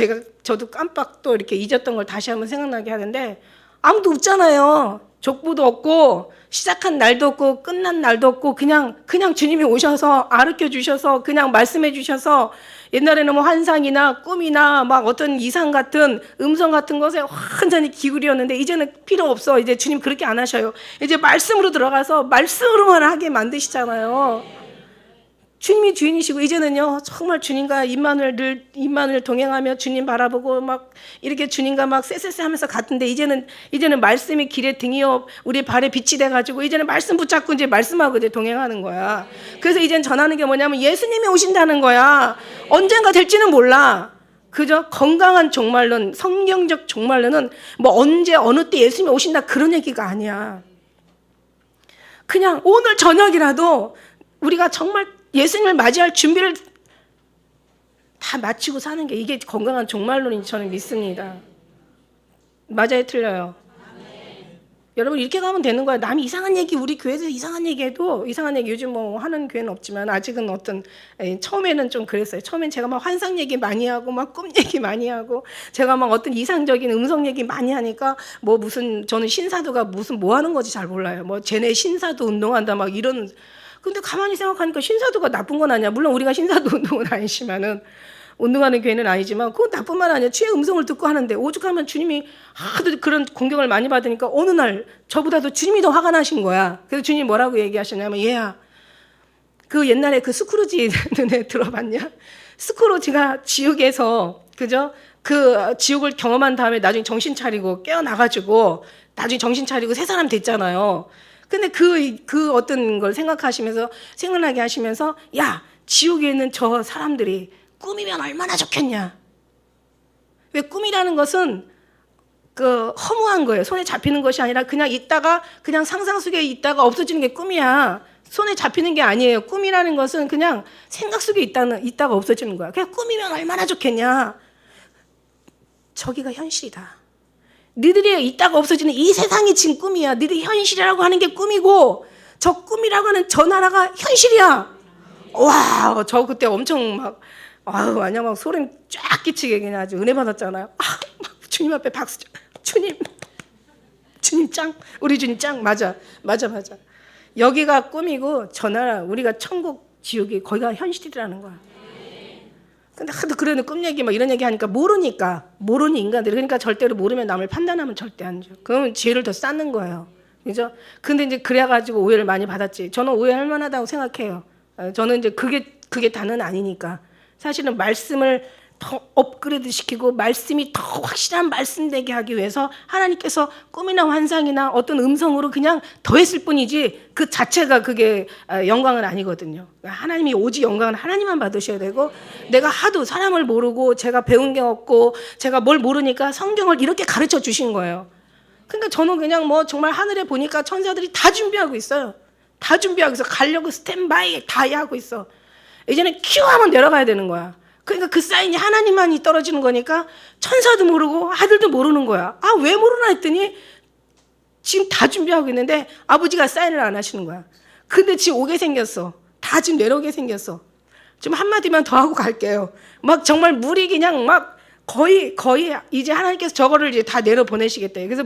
A: 저도 깜빡 또 이렇게 잊었던 걸 다시 한번 생각나게 하는데 아무도 없잖아요. 족보도 없고 시작한 날도 없고 끝난 날도 없고 그냥 주님이 오셔서 가르쳐 주셔서 그냥 말씀해 주셔서 옛날에는 뭐 환상이나 꿈이나 막 어떤 이상 같은 음성 같은 것에 완전히 기울였는데 이제는 필요 없어. 이제 주님 그렇게 안 하셔요. 이제 말씀으로 들어가서 말씀으로만 하게 만드시잖아요. 주님이 주인이시고 이제는요 정말 주님과 입만을 동행하며 주님 바라보고 막 이렇게 주님과 막 쎄쎄쎄 하면서 갔는데 이제는 말씀이 길의 등이요 우리 발에 빛이 돼가지고 이제는 말씀 붙잡고 이제 말씀하고 이제 동행하는 거야. 그래서 이제는 전하는 게 뭐냐면 예수님이 오신다는 거야. 언젠가 될지는 몰라. 그저 건강한 종말론, 성경적 종말론은 뭐 언제 어느 때 예수님이 오신다 그런 얘기가 아니야. 그냥 오늘 저녁이라도 우리가 정말 예수님을 맞이할 준비를 다 마치고 사는 게 이게 건강한 종말론인 저는 믿습니다. 맞아요, 틀려요? 여러분 이렇게 가면 되는 거야. 남이 이상한 얘기 우리 교회에서 이상한 얘기 해도 이상한 얘기 요즘 뭐 하는 교회는 없지만 아직은 어떤 처음에는 좀 그랬어요. 처음엔 제가 막 환상 얘기 많이 하고 막 꿈 얘기 많이 하고 제가 막 어떤 이상적인 음성 얘기 많이 하니까 뭐 무슨 저는 신사도가 무슨 뭐 하는 건지 잘 몰라요. 뭐 쟤네 신사도 운동한다 막 이런. 근데 가만히 생각하니까 신사도가 나쁜 건 아니야. 물론 우리가 신사도 운동은 아니지만은 운동하는 교회는 아니지만 그건 나쁜 말 아니야. 주의 음성을 듣고 하는데 오죽하면 주님이 하도 그런 공격을 많이 받으니까 어느 날 저보다도 주님이 더 화가 나신 거야. 그래서 주님이 뭐라고 얘기하셨냐면 얘야 그 옛날에 그 스크루지 너네 들어봤냐? 스크루지가 지옥에서 그죠? 그 지옥을 경험한 다음에 나중에 정신 차리고 깨어나가지고 나중에 정신 차리고 새 사람 됐잖아요. 근데 그 어떤 걸 생각나게 하시면서 야 지옥에 있는 저 사람들이 꿈이면 얼마나 좋겠냐. 왜 꿈이라는 것은 그 허무한 거예요. 손에 잡히는 것이 아니라 그냥 있다가 그냥 상상 속에 있다가 없어지는 게 꿈이야. 손에 잡히는 게 아니에요. 꿈이라는 것은 그냥 생각 속에 있다가 없어지는 거야. 그냥 꿈이면 얼마나 좋겠냐. 저기가 현실이다. 너희들이 있다가 없어지는 이 세상이 지금 꿈이야. 너희들이 현실이라고 하는 게 꿈이고 저 꿈이라고 하는 저 나라가 현실이야. 와, 저 그때 엄청 막 아니야 막 소름 쫙 끼치게 그냥 아주 은혜 받았잖아요. 막 주님 앞에 박수 주님 짱 우리 주님 짱 맞아. 여기가 꿈이고 저 나라 우리가 천국 지옥이 거기가 현실이라는 거야. 근데 하도 그러는 꿈 얘기 막 이런 얘기 하니까 모르니 인간들이 그러니까 절대로 모르면 남을 판단하면 절대 안 줘. 그러면 죄를 더 쌓는 거예요. 그죠? 근데 이제 그래가지고 오해를 많이 받았지. 저는 오해할 만하다고 생각해요. 저는 이제 그게 다는 아니니까. 사실은 말씀을 더 업그레이드 시키고 말씀이 더 확실한 말씀 되게 하기 위해서 하나님께서 꿈이나 환상이나 어떤 음성으로 그냥 더했을 뿐이지 그 자체가 그게 영광은 아니거든요. 하나님이 오직 영광은 하나님만 받으셔야 되고 내가 하도 사람을 모르고 제가 배운 게 없고 제가 뭘 모르니까 성경을 이렇게 가르쳐 주신 거예요. 그러니까 저는 그냥 뭐 정말 하늘에 보니까 천사들이 다 준비하고 있어요. 다 준비하고 있어. 가려고 스탠바이 다 하고 있어. 이제는 큐 하면 내려가야 되는 거야. 그러니까 그 사인이 하나님만이 떨어지는 거니까 천사도 모르고 아들도 모르는 거야. 왜 모르나 했더니 지금 다 준비하고 있는데 아버지가 사인을 안 하시는 거야. 근데 지금 오게 생겼어. 다 지금 내려오게 생겼어. 좀 한마디만 더 하고 갈게요. 막 정말 물이 그냥 막 거의 이제 하나님께서 저거를 이제 다 내려 보내시겠다. 그래서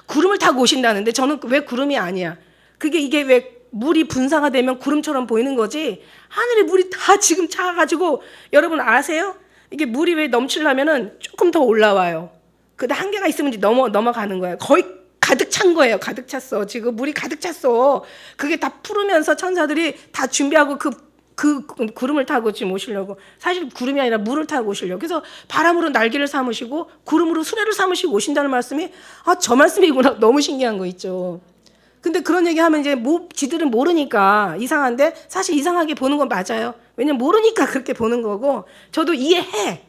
A: 구름을 타고 오신다는데 저는 왜 구름이 아니야. 이게 왜 물이 분사가 되면 구름처럼 보이는 거지. 하늘에 물이 다 지금 차가지고 여러분 아세요? 이게 물이 왜 넘치려면은 조금 더 올라와요. 근데 한계가 있으면 이제 넘어가는 거예요. 거의 가득 찬 거예요. 가득 찼어. 지금 물이 가득 찼어. 그게 다 풀으면서 천사들이 다 준비하고 그 구름을 타고 지금 오시려고. 사실 구름이 아니라 물을 타고 오시려고. 그래서 바람으로 날개를 삼으시고 구름으로 수레를 삼으시고 오신다는 말씀이 저 말씀이구나. 너무 신기한 거 있죠. 근데 그런 얘기하면 이제 지들은 모르니까 이상한데 사실 이상하게 보는 건 맞아요. 왜냐면 모르니까 그렇게 보는 거고 저도 이해해.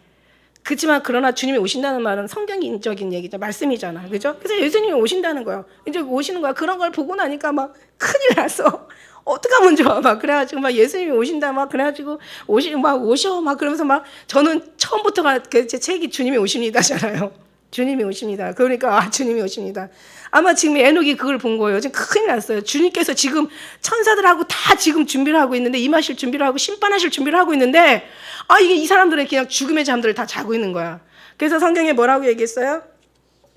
A: 그렇지만 그러나 주님이 오신다는 말은 성경적인 얘기죠. 말씀이잖아. 그죠? 그래서 예수님이 오신다는 거예요. 이제 오시는 거야. 그런 걸 보고 나니까 막 큰일 났어. 어떡하면 좋아. 막 그래가지고 막 예수님이 오신다. 막 그래가지고 오셔. 막 그러면서 막 저는 처음부터가 제 책이 주님이 오십니다잖아요. 주님이 오십니다. 그러니까 주님이 오십니다. 아마 지금 에녹이 그걸 본 거예요. 지금 큰일 났어요. 주님께서 지금 천사들하고 다 지금 준비를 하고 있는데 임하실 준비를 하고 심판하실 준비를 하고 있는데 이게 이 사람들은 그냥 죽음의 잠들을 다 자고 있는 거야. 그래서 성경에 뭐라고 얘기했어요?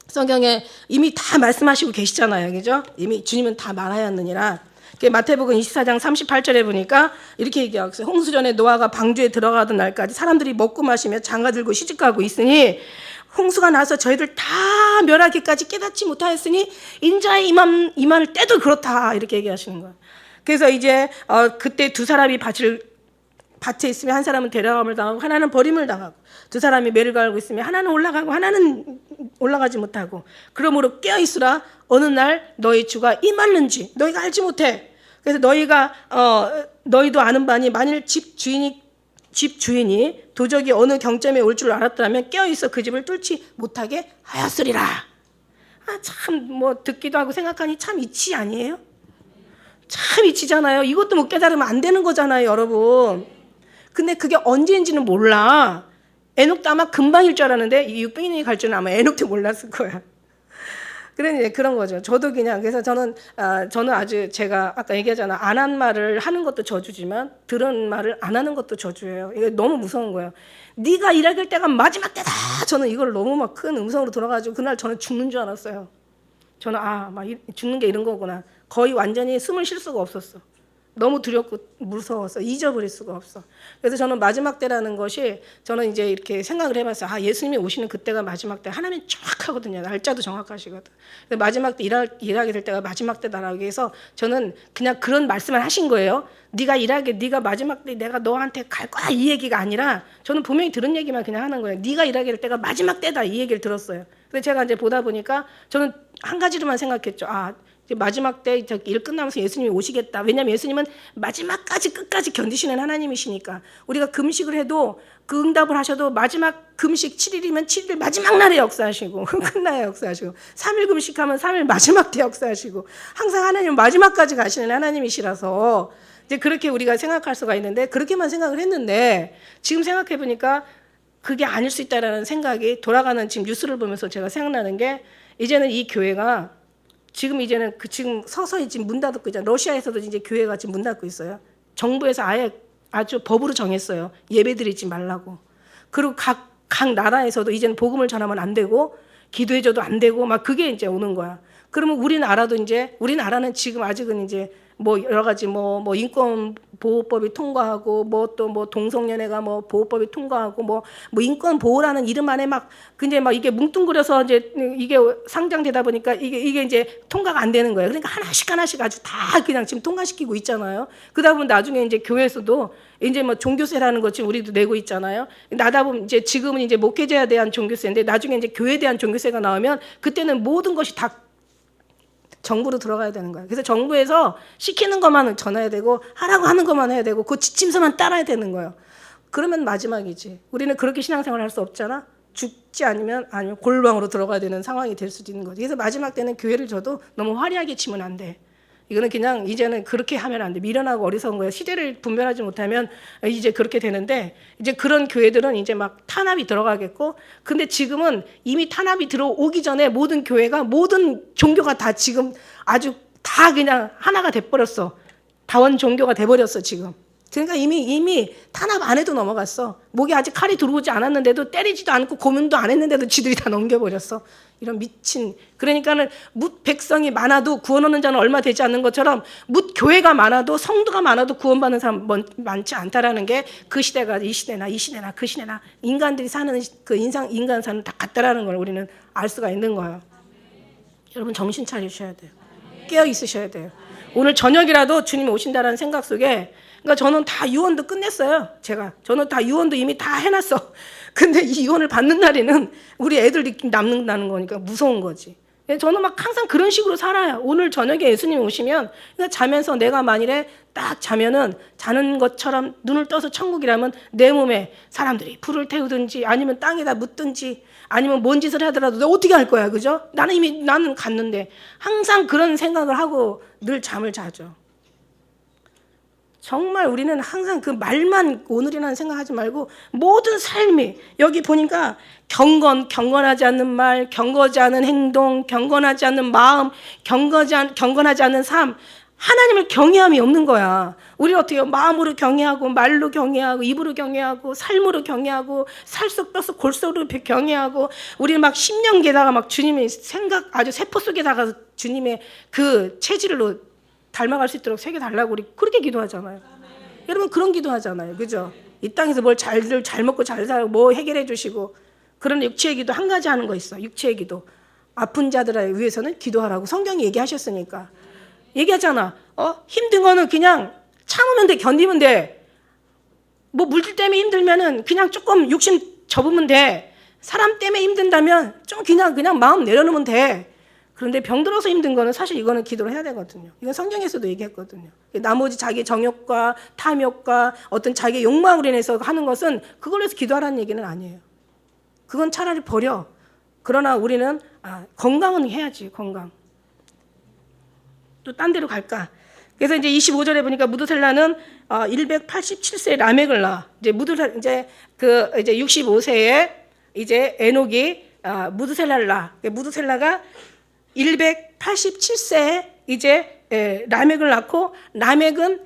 A: 성경에 이미 다 말씀하시고 계시잖아요. 그죠? 이미 주님은 다 말하였느니라. 마태복음 24장 38절에 보니까 이렇게 얘기하고 있어요. 홍수전에 노아가 방주에 들어가던 날까지 사람들이 먹고 마시며 장가들고 시집가고 있으니 홍수가 나서 저희들 다 멸하기까지 깨닫지 못하였으니 인자의 임할 때도 그렇다. 이렇게 얘기하시는 거예요. 그래서 이제 그때 두 사람이 밭에 있으면 한 사람은 데려감을 당하고 하나는 버림을 당하고 두 사람이 매를 갈고 있으면 하나는 올라가고 하나는 올라가지 못하고 그러므로 깨어있으라. 어느 날 너희 주가 임하는지 너희가 알지 못해. 그래서 너희도 아는 바니 만일 집 주인이 도적이 어느 경점에 올 줄 알았더라면 깨어있어 그 집을 뚫지 못하게 하였으리라. 참 듣기도 하고 생각하니 참 이치 아니에요? 참 이치잖아요. 이것도 못 깨달으면 안 되는 거잖아요, 여러분. 근데 그게 언제인지는 몰라. 에녹도 아마 금방일 줄 알았는데 이 600년이 갈 줄은 아마 에녹도 몰랐을 거야. 그런 거죠. 저도 그냥 그래서 저는 아주 제가 아까 얘기하잖아. 안 한 말을 하는 것도 저주지만 들은 말을 안 하는 것도 저주예요. 이게 너무 무서운 거예요. 네가 일할 때가 마지막 때다. 저는 이걸 너무 막 큰 음성으로 돌아가지고 그날 저는 죽는 줄 알았어요. 저는 막 죽는 게 이런 거구나. 거의 완전히 숨을 쉴 수가 없었어. 너무 두렵고 무서워서 잊어버릴 수가 없어. 그래서 저는 마지막 때라는 것이 저는 이제 이렇게 생각을 해봤어요. 예수님이 오시는 그때가 마지막 때. 하나님이 정확하거든요. 날짜도 정확하시거든. 마지막 때 일하게 될 때가 마지막 때다라고 해서 저는 그냥 그런 말씀을 하신 거예요. 네가 마지막 때 내가 너한테 갈 거야 이 얘기가 아니라 저는 분명히 들은 얘기만 그냥 하는 거예요. 네가 일하게 될 때가 마지막 때다 이 얘기를 들었어요. 근데 제가 이제 보다 보니까 저는 한 가지로만 생각했죠. 이제 마지막 때 일 끝나면서 예수님이 오시겠다. 왜냐하면 예수님은 마지막까지 끝까지 견디시는 하나님이시니까. 우리가 금식을 해도 그 응답을 하셔도 마지막 금식 7일이면 7일 마지막 날에 역사하시고 끝나야 역사하시고 3일 금식하면 3일 마지막 때 역사하시고 항상 하나님은 마지막까지 가시는 하나님이시라서 이제 그렇게 우리가 생각할 수가 있는데 그렇게만 생각을 했는데 지금 생각해 보니까 그게 아닐 수 있다라는 생각이 돌아가는 지금 뉴스를 보면서 제가 생각나는 게 이제는 이 교회가 지금 서서히 지금 문 닫고 있잖아요. 러시아에서도 이제 교회가 지금 문 닫고 있어요. 정부에서 아주 법으로 정했어요. 예배드리지 말라고. 그리고 각 나라에서도 이제는 복음을 전하면 안 되고 기도해줘도 안 되고 막 그게 이제 오는 거야. 그러면 우리나라는 지금 아직은 이제 여러 가지 인권 보호법이 통과하고 또 동성연애가 보호법이 통과하고 인권 보호라는 이름 안에 이게 뭉뚱그려서 이제 이게 상장되다 보니까 이게 이제 통과가 안 되는 거예요. 그러니까 하나씩 아주 다 그냥 지금 통과시키고 있잖아요. 그러다 보면 나중에 이제 교회에서도 이제 종교세라는 것 지금 우리도 내고 있잖아요. 나다 보면 이제 지금은 이제 목회자에 대한 종교세인데 나중에 이제 교회에 대한 종교세가 나오면 그때는 모든 것이 다 정부로 들어가야 되는 거야. 그래서 정부에서 시키는 것만 전해야 되고 하라고 하는 것만 해야 되고 그 지침서만 따라야 되는 거예요. 그러면 마지막이지. 우리는 그렇게 신앙생활 할 수 없잖아. 죽지 아니면 골방으로 들어가야 되는 상황이 될 수도 있는 거지. 그래서 마지막 때는 교회를 줘도 너무 화려하게 치면 안 돼. 이거는 그냥 이제는 그렇게 하면 안 돼. 미련하고 어리석은 거예요. 시대를 분별하지 못하면 이제 그렇게 되는데 이제 그런 교회들은 이제 탄압이 들어가겠고 근데 지금은 이미 탄압이 들어오기 전에 모든 교회가 모든 종교가 다 지금 아주 다 그냥 하나가 돼버렸어. 다원 종교가 돼버렸어 지금. 그러니까 이미 탄압 안 해도 넘어갔어. 목에 아직 칼이 들어오지 않았는데도 때리지도 않고 고문도 안 했는데도 지들이 다 넘겨버렸어. 이런 미친. 그러니까는 뭇 백성이 많아도 구원 얻는 자는 얼마 되지 않는 것처럼 뭇 교회가 많아도 성도가 많아도 구원받는 사람 많지 않다라는 게 그 시대가 이 시대나 그 시대나 인간들이 사는 그 인간 사는 다 같다라는 걸 우리는 알 수가 있는 거예요. 여러분 정신 차리셔야 돼요. 깨어 있으셔야 돼요. 오늘 저녁이라도 주님이 오신다라는 생각 속에 그러니까 저는 다 유언도 끝냈어요. 저는 다 유언도 이미 다 해놨어. 근데 이 유언을 받는 날에는 우리 애들이 남는다는 거니까 무서운 거지. 저는 항상 그런 식으로 살아요. 오늘 저녁에 예수님 오시면 그러니까 자면서 내가 만일에 딱 자면은 자는 것처럼 눈을 떠서 천국이라면 내 몸에 사람들이 불을 태우든지 아니면 땅에다 묻든지 아니면 뭔 짓을 하더라도 내가 어떻게 할 거야, 그죠? 나는 갔는데 항상 그런 생각을 하고 늘 잠을 자죠. 정말 우리는 항상 그 말만 오늘이라는 생각하지 말고 모든 삶이 여기 보니까 경건하지 않는 말, 경건하지 않은 행동, 경건하지 않는 마음, 경건하지 않은 삶 하나님을 경외함이 없는 거야. 우리 어떻게 해요? 마음으로 경외하고 말로 경외하고 입으로 경외하고 삶으로 경외하고 살썩뼈썩 골수로 경외하고 우리는 막 심령계다가 막 주님의 생각 아주 세포 속에다가 주님의 그 체질로 닮아갈 수 있도록 새겨달라고 우리 그렇게 기도하잖아요. 여러분 그런 기도하잖아요. 그죠? 이 땅에서 뭘 잘 먹고 잘 살고 뭐 해결해 주시고 그런 육체의 기도 한 가지 하는 거 있어. 육체의 기도. 아픈 자들을 위해서는 기도하라고 성경이 얘기하셨으니까. 얘기하잖아. 힘든 거는 그냥 참으면 돼. 견디면 돼. 뭐 물질 때문에 힘들면은 그냥 조금 욕심 접으면 돼. 사람 때문에 힘든다면 좀 그냥 마음 내려놓으면 돼. 그런데 병들어서 힘든 거는 사실 이거는 기도를 해야 되거든요. 이건 성경에서도 얘기했거든요. 나머지 자기 정욕과 탐욕과 어떤 자기 욕망으로 인해서 하는 것은 그걸로 해서 기도하라는 얘기는 아니에요. 그건 차라리 버려. 그러나 우리는 건강은 해야지. 건강. 또 딴 데로 갈까? 그래서 이제 25절에 보니까 무드셀라는 187세에 라멕을 낳아. 이제 이제 65세에 이제 에녹이 무드셀라를 낳아. 무드셀라가 187세에 이제 라멕을 낳고 라멕은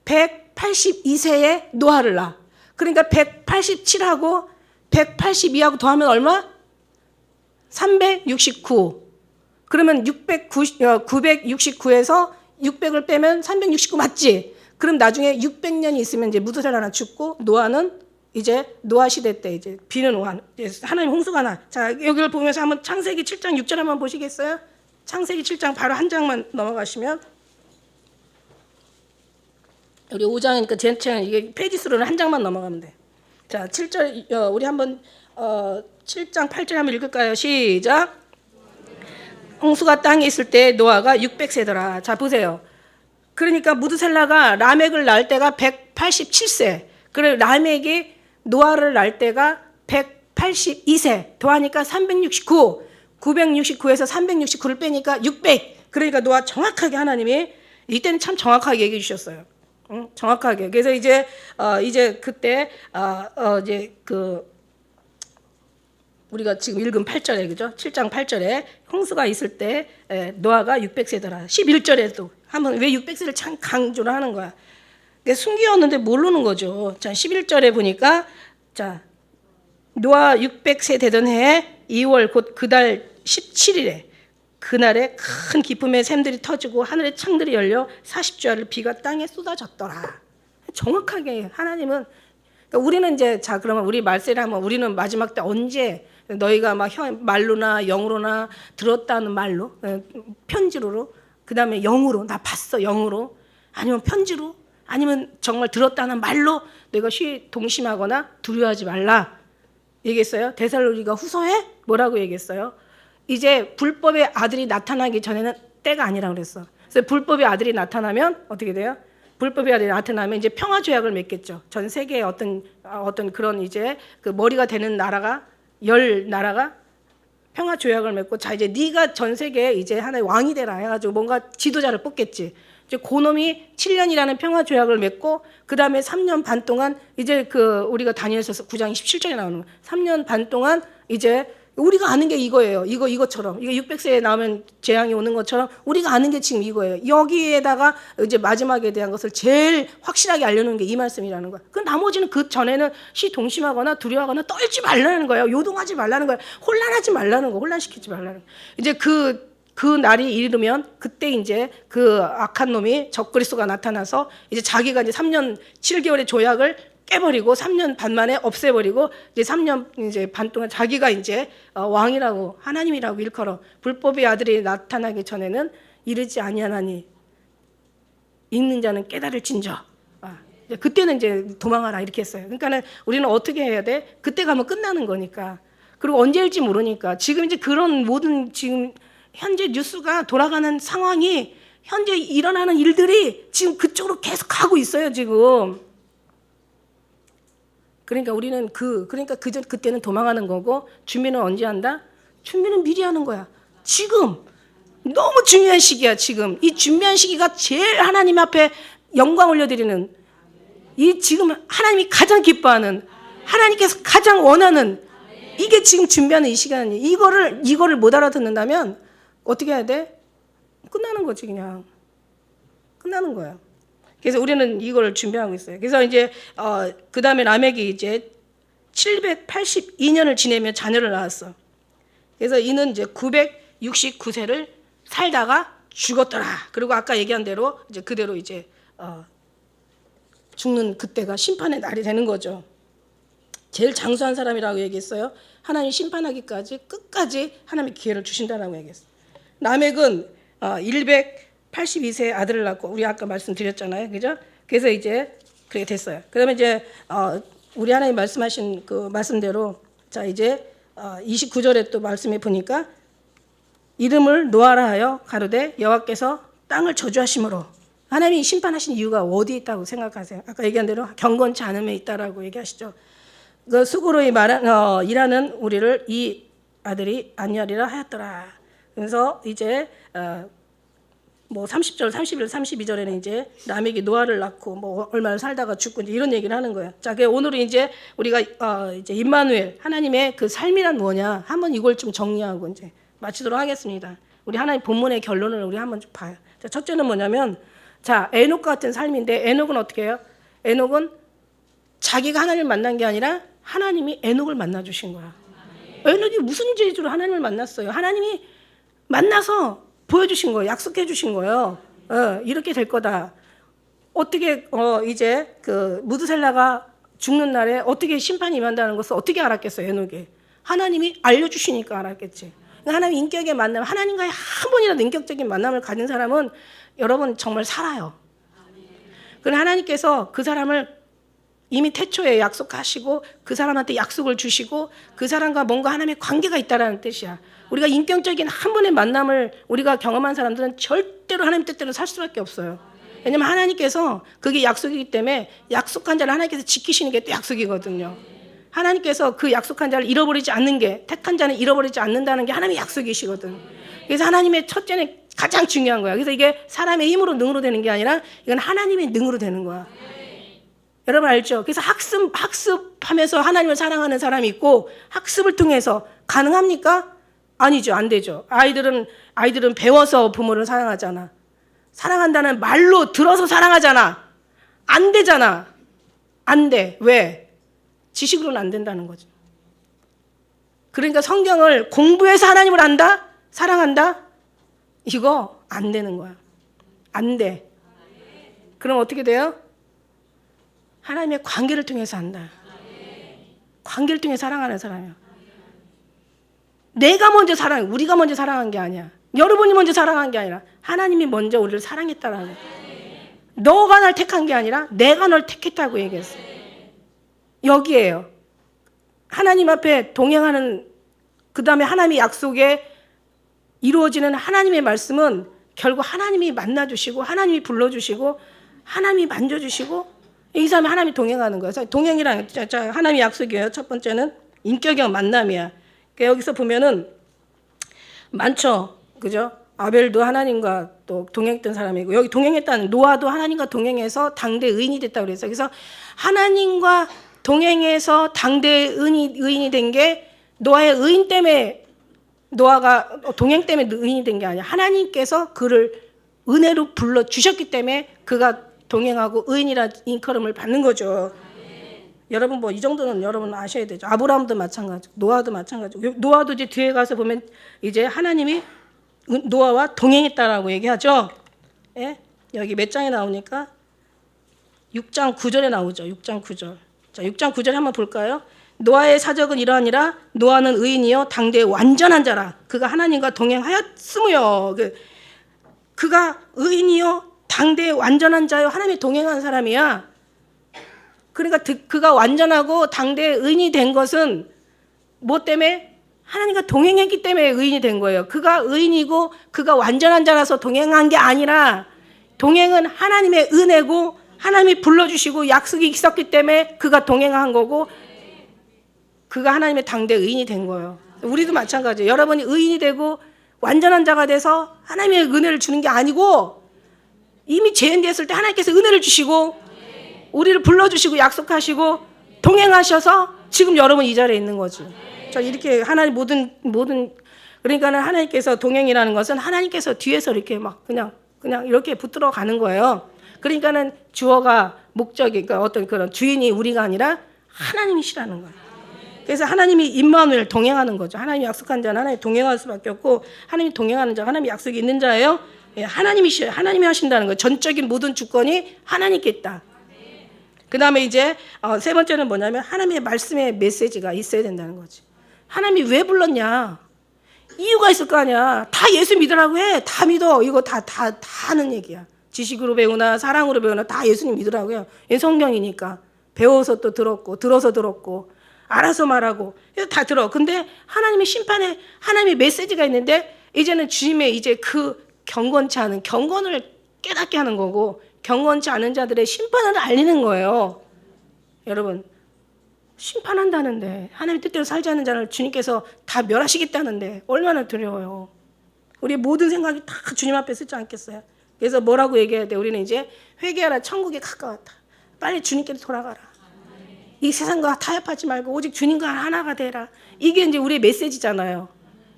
A: 182세에 노아를 낳아. 그러니까 187하고 182하고 더하면 얼마? 369. 그러면 969에서 600을 빼면 369 맞지? 그럼 나중에 600년이 있으면 이제 무드셀라는 죽고 노아는 이제 노아 시대 때 이제 비는 하나님 홍수가 나. 자, 여기를 보면서 한번 창세기 7장 6절 한번 보시겠어요? 창세기 7장 바로 한 장만 넘어가시면 우리 5장이니까 전체 이게 페이지 수로는 한 장만 넘어가면 돼. 자, 7절 우리 한번 7장 8절 한번 읽을까요? 시작. 홍수가 땅에 있을 때 노아가 600세더라. 자, 보세요. 그러니까 무드셀라가 라멕을 낳을 때가 187세. 그래 라멕이 노아를 낳을 때가 182세. 더하니까 369. 969에서 369를 빼니까 600. 그러니까 노아 정확하게 하나님이 이때는 참 정확하게 얘기해 주셨어요. 응? 정확하게. 그래서 이제 그때 이제 우리가 지금 읽은 8절에 그죠? 7장 8절에 홍수가 있을 때 노아가 600세더라. 11절에도 한번 왜 600세를 참 강조를 하는 거야. 숨기었는데 모르는 거죠. 자, 11절에 보니까 자, 노아 600세 되던 해에 2월 곧 그달 17일에 그날에 큰 기쁨의 샘들이 터지고 하늘의 창들이 열려 40주야를 비가 땅에 쏟아졌더라. 정확하게 하나님은 그러니까 우리는 이제 자 그러면 우리 말세를 하면 우리는 마지막 때 언제 너희가 막 말로나 영으로나 들었다는 말로 편지로 그다음에 영으로 나 봤어 영으로 아니면 편지로 아니면 정말 들었다는 말로 너희가 동심하거나 두려워하지 말라 얘기했어요. 데살로니가 후서에 뭐라고 얘기했어요? 이제 불법의 아들이 나타나기 전에는 때가 아니라고 그랬어. 그래서 불법의 아들이 나타나면 어떻게 돼요? 불법의 아들이 나타나면 이제 평화 조약을 맺겠죠. 전 세계의 어떤 그런 이제 그 머리가 되는 나라가 10나라가 평화 조약을 맺고 자 이제 네가 전 세계에 이제 하나의 왕이 되라 해가지고 뭔가 지도자를 뽑겠지. 이제 고놈이 7년이라는 평화 조약을 맺고 그 다음에 3년 반 동안 이제 우리가 다니엘서 9장 27절에 나오는 거 3년 반 동안 이제 우리가 아는 게 이거예요. 이것처럼. 이게 600세에 나오면 재앙이 오는 것처럼 우리가 아는 게 지금 이거예요. 여기에다가 이제 마지막에 대한 것을 제일 확실하게 알려놓은 게 이 말씀이라는 거야. 그 나머지는 그 전에는 동심하거나 두려워하거나 떨지 말라는 거예요. 요동하지 말라는 거예요. 혼란하지 말라는 거. 혼란시키지 말라는 거. 이제 그 날이 이르면 그때 이제 그 악한 놈이 적그리스도가 나타나서 이제 자기가 이제 3년 7개월의 조약을 깨버리고 3년 반 만에 없애버리고 이제 3년 이제 반 동안 자기가 이제 왕이라고 하나님이라고 일컬어 불법의 아들이 나타나기 전에는 이르지 아니하나니 읽는 자는 깨달을진저. 그때는 이제 도망하라 이렇게 했어요. 그러니까는 우리는 어떻게 해야 돼? 그때 가면 끝나는 거니까. 그리고 언제일지 모르니까 지금 이제 그런 모든 지금 현재 뉴스가 돌아가는 상황이 현재 일어나는 일들이 지금 그쪽으로 계속 가고 있어요 지금. 그러니까 우리는 그때는 도망하는 거고 준비는 언제 한다? 준비는 미리 하는 거야. 지금 너무 중요한 시기야. 지금 이 준비한 시기가 제일 하나님 앞에 영광 올려드리는 이 지금 하나님이 가장 기뻐하는 하나님께서 가장 원하는 이게 지금 준비하는 이 시간이에요. 이거를 못 알아듣는다면 어떻게 해야 돼? 끝나는 거지 그냥. 끝나는 거예요. 그래서 우리는 이걸 준비하고 있어요. 그래서 이제 그 다음에 라멕이 이제 782년을 지내며 자녀를 낳았어. 그래서 이는 이제 969세를 살다가 죽었더라. 그리고 아까 얘기한 대로 이제 그대로 이제 죽는 그때가 심판의 날이 되는 거죠. 제일 장수한 사람이라고 얘기했어요. 하나님 심판하기까지 끝까지 하나님이 기회를 주신다라고 얘기했어요. 라멕은 182세 아들을 낳고 우리 아까 말씀드렸잖아요, 그죠? 그래서 이제 그렇게 됐어요. 그러면 이제 우리 하나님 말씀하신 그 말씀대로 자 이제 29절에 또 말씀해 보니까 이름을 노아라 하여 가로되 여호와께서 땅을 저주하심으로 하나님이 심판하신 이유가 어디에 있다고 생각하세요? 아까 얘기한 대로 경건치 않음에 있다라고 얘기하시죠. 그 수고로이 일하는 우리를 이 아들이 안녕하리라 하였더라. 그래서 이제 뭐 30절, 31절, 32절에는 이제 라멕이 노아를 낳고 뭐 얼마나 살다가 죽고 이제 이런 얘기를 하는 거예요. 자, 그 오늘은 이제 우리가 이제 임마누엘 하나님의 그 삶이란 뭐냐 한번 이걸 좀 정리하고 이제 마치도록 하겠습니다. 우리 하나님 본문의 결론을 우리 한번 좀 봐요. 자, 첫째는 뭐냐면 자 에녹 같은 삶인데 에녹은 어떻게 해요? 에녹은 자기가 하나님을 만난 게 아니라 하나님이 에녹을 만나 주신 거야. 에녹이 무슨 재주로 하나님을 만났어요? 하나님이 만나서 보여주신 거예요. 약속해 주신 거예요. 이렇게 될 거다. 어떻게 이제 그 무드셀라가 죽는 날에 어떻게 심판이 임한다는 것을 어떻게 알았겠어요? 에녹이 하나님이 알려주시니까 알았겠지. 하나님 인격의 만남, 하나님과의 한 번이라도 인격적인 만남을 가진 사람은 여러분 정말 살아요. 그런데 하나님께서 그 사람을 이미 태초에 약속하시고 그 사람한테 약속을 주시고 그 사람과 뭔가 하나님의 관계가 있다라는 뜻이야. 우리가 인격적인 한 번의 만남을 우리가 경험한 사람들은 절대로 하나님 뜻대로 살 수밖에 없어요. 왜냐하면 하나님께서 그게 약속이기 때문에 약속한 자를 하나님께서 지키시는 게 또 약속이거든요. 하나님께서 그 약속한 자를 잃어버리지 않는 게 택한 자는 잃어버리지 않는다는 게 하나님의 약속이시거든. 그래서 하나님의 첫째는 가장 중요한 거야. 그래서 이게 사람의 힘으로 능으로 되는 게 아니라 이건 하나님의 능으로 되는 거야. 여러분 알죠? 그래서 학습하면서 하나님을 사랑하는 사람이 있고 학습을 통해서 가능합니까? 아니죠. 안 되죠. 아이들은 배워서 부모를 사랑하잖아. 사랑한다는 말로 들어서 사랑하잖아. 안 되잖아. 안 돼. 왜? 지식으로는 안 된다는 거죠. 그러니까 성경을 공부해서 하나님을 안다? 사랑한다? 이거 안 되는 거야. 안 돼. 그럼 어떻게 돼요? 하나님의 관계를 통해서 안다. 관계를 통해 사랑하는 사람이야. 내가 먼저 사랑해. 우리가 먼저 사랑한 게 아니야. 여러분이 먼저 사랑한 게 아니라 하나님이 먼저 우리를 사랑했다라는 거야. 너가 날 택한 게 아니라 내가 널 택했다고 얘기했어. 여기에요. 하나님 앞에 동행하는 그 다음에 하나님의 약속에 이루어지는 하나님의 말씀은 결국 하나님이 만나주시고 하나님이 불러주시고 하나님이 만져주시고 이 사람이 하나님이 동행하는 거예요. 동행이란 하나님의 약속이에요. 첫 번째는 인격적 만남이야. 그러니까 여기서 보면은 많죠. 그죠? 아벨도 하나님과 또 동행했던 사람이고 여기 동행했다는 노아도 하나님과 동행해서 당대 의인이 됐다고 그랬어요. 그래서 하나님과 동행해서 당대 의인이 된 게 노아의 의인 때문에 노아가 동행 때문에 의인이 된 게 아니야. 하나님께서 그를 은혜로 불러 주셨기 때문에 그가 동행하고 의인이라 인커름을 받는 거죠. 여러분 뭐 이 정도는 여러분 아셔야 되죠. 아브라함도 마찬가지고 노아도 마찬가지고 노아도 이제 뒤에 가서 보면 이제 하나님이 노아와 동행했다라고 얘기하죠. 예? 여기 몇 장에 나오니까 6장 9절에 나오죠. 6장 9절. 자, 6장 9절 한번 볼까요? 노아의 사적은 이러하니라 노아는 의인이요 당대의 완전한 자라 그가 하나님과 동행하였으므요. 그가 의인이요 당대의 완전한 자요 하나님이 동행한 사람이야. 그러니까 그가 완전하고 당대의 의인이 된 것은 뭐 때문에? 하나님과 동행했기 때문에 의인이 된 거예요. 그가 의인이고 그가 완전한 자라서 동행한 게 아니라 동행은 하나님의 은혜고 하나님이 불러주시고 약속이 있었기 때문에 그가 동행한 거고 그가 하나님의 당대 의인이 된 거예요. 우리도 마찬가지예요. 여러분이 의인이 되고 완전한 자가 돼서 하나님의 은혜를 주는 게 아니고 이미 죄인 됐을 때 하나님께서 은혜를 주시고 우리를 불러주시고 약속하시고 동행하셔서 지금 여러분 이 자리에 있는 거지. 자, 이렇게 하나님 모든 그러니까는 하나님께서 동행이라는 것은 하나님께서 뒤에서 이렇게 막 그냥 그냥 이렇게 붙들어 가는 거예요. 그러니까는 주어가 목적이, 그러니까 어떤 그런 주인이 우리가 아니라 하나님이시라는 거예요. 그래서 하나님이 임마누엘 동행하는 거죠. 하나님이 약속한 자는 하나님 동행할 수밖에 없고, 하나님이 동행하는 자, 하나님이 약속이 있는 자예요. 예, 하나님이셔요. 하나님이 하신다는 거예요. 전적인 모든 주권이 하나님께 있다. 그 다음에 이제 세 번째는 뭐냐면 하나님의 말씀의 메시지가 있어야 된다는 거지. 하나님이 왜 불렀냐? 이유가 있을 거 아니야. 다 예수 믿으라고 해. 다 믿어. 이거 다 하는 얘기야. 지식으로 배우나 사랑으로 배우나 다 예수님 믿으라고 해요. 이 성경이니까. 배워서 또 들었고, 들어서 들었고, 알아서 말하고, 그래서 다 들어. 근데 하나님의 심판에 하나님의 메시지가 있는데, 이제는 주님의 이제 그 경건치 않은 경건을 깨닫게 하는 거고, 경건치 않은 자들의 심판을 알리는 거예요. 여러분, 심판한다는데, 하나님의 뜻대로 살지 않는 자를 주님께서 다 멸하시겠다는데 얼마나 두려워요. 우리의 모든 생각이 다 주님 앞에 쓰지 않겠어요? 그래서 뭐라고 얘기해야 돼? 우리는 이제 회개하라, 천국에 가까웠다. 빨리 주님께로 돌아가라. 이 세상과 타협하지 말고 오직 주님과 하나가 되라. 이게 이제 우리의 메시지잖아요.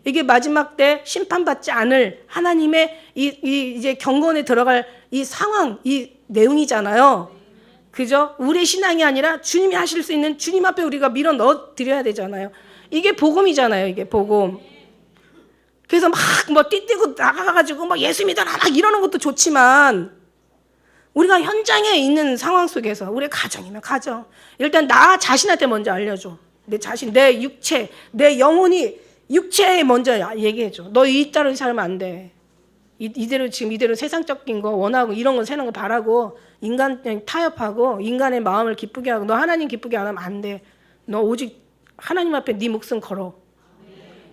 A: 이게 마지막 때 심판받지 않을 하나님의 이제 경건에 들어갈 이 상황, 이 내용이잖아요. 그죠? 우리의 신앙이 아니라 주님이 하실 수 있는 주님 앞에 우리가 밀어 넣어 드려야 되잖아요. 이게 복음이잖아요. 이게 복음. 그래서 막 뭐 띠띠고 나가가지고 막 예수 믿어라 막 이러는 것도 좋지만, 우리가 현장에 있는 상황 속에서 우리의 가정이면 가정, 일단 나 자신한테 먼저 알려줘. 내 자신, 내 육체, 내 영혼이 육체에 먼저 얘기해줘. 너 이 따로 살면 안 돼. 이대로 지금 이대로 세상적인 거 원하고 이런 거 세는 거 바라고 인간 타협하고 인간의 마음을 기쁘게 하고 너 하나님 기쁘게 안 하면 안 돼. 너 오직 하나님 앞에 네 목숨 걸어.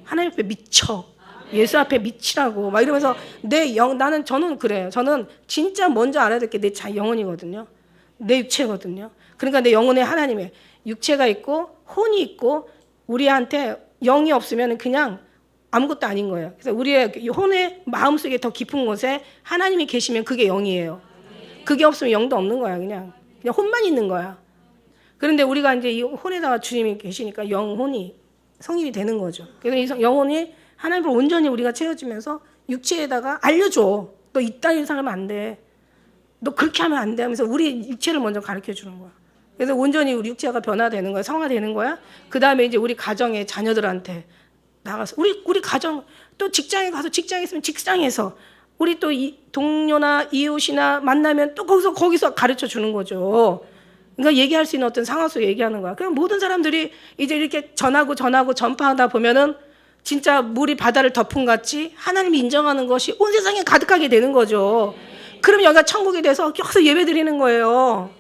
A: 하나님 앞에 미쳐. 예수 앞에 미치라고 막 이러면서 저는 그래요. 저는 진짜 먼저 알아야 될 게 내 영혼이거든요. 내 육체거든요. 그러니까 내 영혼에 하나님의 육체가 있고 혼이 있고, 우리한테 영이 없으면 그냥 아무것도 아닌 거예요. 그래서 우리의 혼의 마음속에 더 깊은 곳에 하나님이 계시면 그게 영이에요. 그게 없으면 영도 없는 거야. 그냥 혼만 있는 거야. 그런데 우리가 이제 이 혼에다가 주님이 계시니까 영혼이 성립이 되는 거죠. 그래서 이 영혼이 하나님을 온전히 우리가 채워지면서 육체에다가 알려줘. 너 이따위 살면 안 돼. 너 그렇게 하면 안 돼 하면서 우리 육체를 먼저 가르쳐 주는 거야. 그래서 온전히 우리 육체가 변화되는 거야. 성화되는 거야. 그 다음에 이제 우리 가정의 자녀들한테 나가서 우리 가정, 또 직장에 가서 직장에 있으면 직장에서 우리 또 동료나 이웃이나 만나면 또 거기서 가르쳐 주는 거죠. 그러니까 얘기할 수 있는 어떤 상황 속에 얘기하는 거야. 그럼 모든 사람들이 이제 이렇게 전하고 전파하다 보면은 진짜 물이 바다를 덮은 같이 하나님이 인정하는 것이 온 세상에 가득하게 되는 거죠. 그럼 여기가 천국이 돼서 계속 예배 드리는 거예요.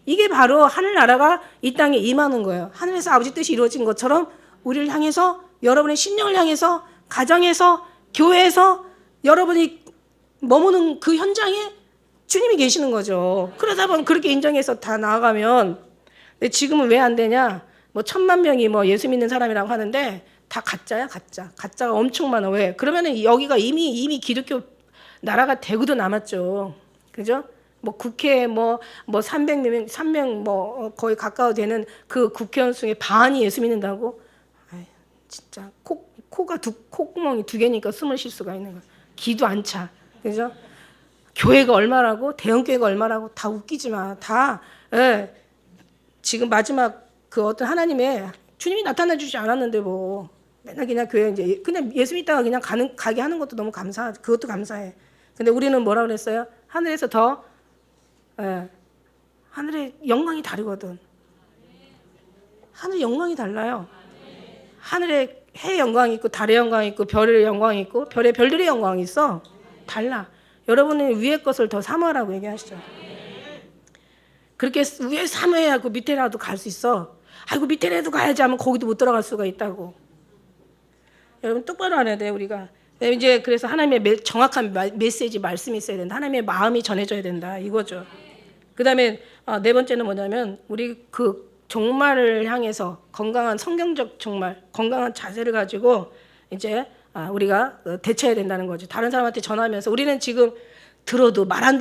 A: 이게 바로 하늘나라가 이 땅에 임하는 거예요. 하늘에서 아버지 뜻이 이루어진 것처럼 우리를 향해서, 여러분의 심령을 향해서, 가정에서, 교회에서 여러분이 머무는 그 현장에 주님이 계시는 거죠. 그러다 보면 그렇게 인정해서 다 나아가면, 근데 지금은 왜 안 되냐? 뭐 1,000만 명이 뭐 예수 믿는 사람이라고 하는데 다 가짜야, 가짜. 가짜가 엄청 많아. 왜? 그러면은 여기가 이미 기독교 나라가 되고도 남았죠. 그죠? 뭐 국회에 뭐 300명 뭐 거의 가까워 되는 그 국회의원 중에 반이 예수 믿는다고? 아이, 진짜 콧구멍이 2개니까 숨을 쉴 수가 있는 거야. 기도 안 차. 그죠? 교회가 얼마라고? 대형교회가 얼마라고? 다 웃기지 마. 다. 예. 지금 마지막 그 어떤 하나님의 주님이 나타나 주지 않았는데 뭐 맨날 그냥 교회 이제 그냥 예수 믿다가 그냥 가게 하는 것도 너무 그것도 감사해. 근데 우리는 뭐라 그랬어요? 하늘에서 더 하늘의 영광이 다르거든. 하늘 영광이 달라요. 하늘에 해의 영광이 있고 달의 영광이 있고 별의 영광이 있고 별들의 영광이 있어. 달라. 여러분은 위의 것을 더 사모하라고 얘기하시죠. 그렇게 위에 사모해야 그 밑에라도 갈 수 있어. 아이고 밑에라도 가야지 하면 거기도 못 들어갈 수가 있다고. 여러분 똑바로 알아야 돼요. 우리가 이제 그래서 하나님의 정확한 메시지 말씀이 있어야 된다. 하나님의 마음이 전해져야 된다 이거죠. 그 다음에 네 번째는 뭐냐면 우리 그 종말을 향해서 건강한 성경적 종말, 건강한 자세를 가지고 이제 우리가 대처해야 된다는 거죠. 다른 사람한테 전하면서 우리는 지금 들어도 말 안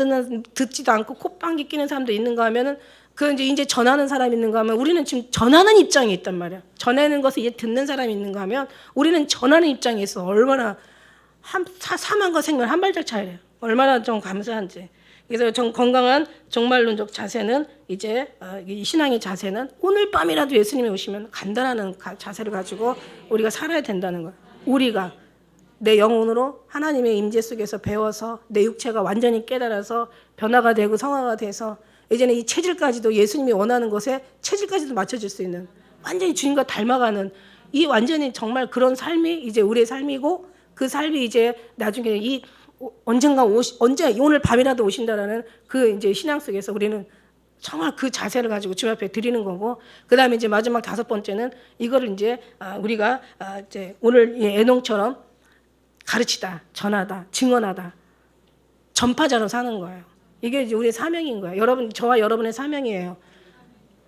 A: 듣지도 않고 콧방귀 끼는 사람도 있는가 하면은 그 이제 전하는 사람이 있는가 하면 우리는 지금 전하는 입장에 있단 말이야. 전하는 것을 이제 듣는 사람이 있는가 하면 우리는 전하는 입장에 있어. 얼마나 사망과 생명 한 발짝 차이래요. 얼마나 좀 감사한지. 그래서 건강한 종말론적 자세는 이제 이 신앙의 자세는 오늘 밤이라도 예수님이 오시면 간단한 자세를 가지고 우리가 살아야 된다는 거예요. 우리가 내 영혼으로 하나님의 임재 속에서 배워서 내 육체가 완전히 깨달아서 변화가 되고 성화가 돼서 이제는 이 체질까지도 예수님이 원하는 것에 체질까지도 맞춰질 수 있는 완전히 주님과 닮아가는 이 완전히 정말 그런 삶이 이제 우리의 삶이고 그 삶이 이제 나중에 이 언젠가 언제 오늘 밤이라도 오신다라는 그 이제 신앙 속에서 우리는 정말 그 자세를 가지고 주님 앞에 드리는 거고 그다음에 이제 마지막 5번째는 이거를 이제 우리가 이제 오늘 이 애농처럼 가르치다, 전하다, 증언하다, 전파자로 사는 거예요. 이게 이제 우리의 사명인 거예요. 여러분, 저와 여러분의 사명이에요.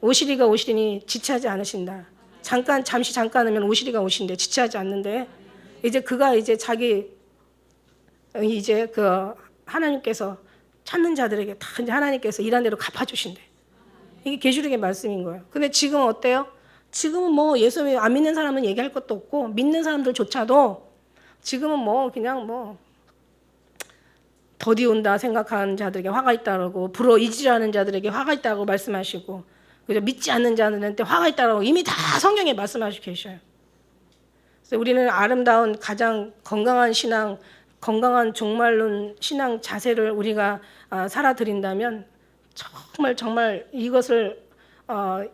A: 오시리가 오시리니 지체하지 않으신다. 잠시 하면 오시리가 오신대. 지체하지 않는데 이제 그가 이제 자기 이제 그 하나님께서 찾는 자들에게 다 이제 하나님께서 일한 대로 갚아주신대. 이게 계시록의 말씀인 거예요. 근데 지금 어때요? 지금은 뭐 예수 안 믿는 사람은 얘기할 것도 없고 믿는 사람들조차도 지금은 뭐 그냥 뭐 더디 온다 생각하는 자들에게 화가 있다고 불어 이지라는 자들에게 화가 있다고 말씀하시고 그죠? 믿지 않는 자들한테 화가 있다고 이미 다 성경에 말씀하시고 계셔요. 그래서 우리는 아름다운 가장 건강한 신앙, 건강한 종말론 신앙 자세를 우리가 살아드린다면 정말 이것을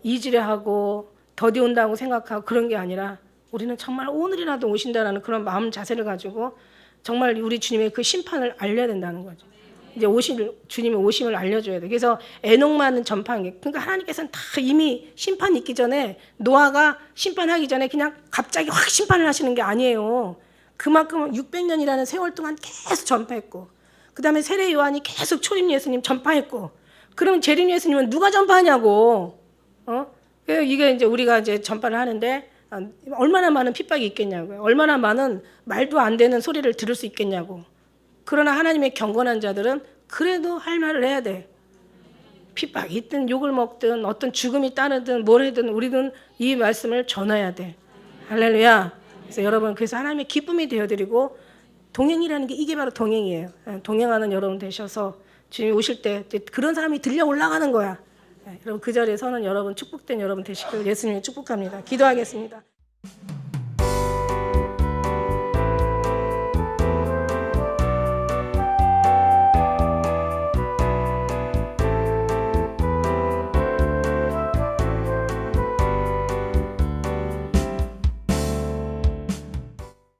A: 이지레하고 더디 온다고 생각하고 그런 게 아니라 우리는 정말 오늘이라도 오신다라는 그런 마음 자세를 가지고 정말 우리 주님의 그 심판을 알려야 된다는 거죠. 이제 주님의 오심을 알려줘야 돼. 그래서 애녹만은 전파한 게 그러니까 하나님께서는 다 이미 심판 있기 전에 노아가 심판하기 전에 그냥 갑자기 확 심판을 하시는 게 아니에요. 그만큼 600년이라는 세월 동안 계속 전파했고 그 다음에 세례 요한이 계속 초림 예수님 전파했고 그럼 재림 예수님은 누가 전파하냐고. 이게 이제 우리가 이제 전파를 하는데 얼마나 많은 핍박이 있겠냐고요. 얼마나 많은 말도 안 되는 소리를 들을 수 있겠냐고. 그러나 하나님의 경건한 자들은 그래도 할 말을 해야 돼. 핍박이 있든 욕을 먹든 어떤 죽음이 따르든 뭘 하든 우리는 이 말씀을 전해야 돼. 할렐루야. 그래서 여러분 그래서 하나님의 기쁨이 되어드리고 동행이라는 게 이게 바로 동행이에요. 동행하는 여러분 되셔서 주님이 오실 때 그런 사람이 들려 올라가는 거야. 여러분 그 자리에 서는 여러분 축복된 여러분 되시길 예수님이 축복합니다. 기도하겠습니다.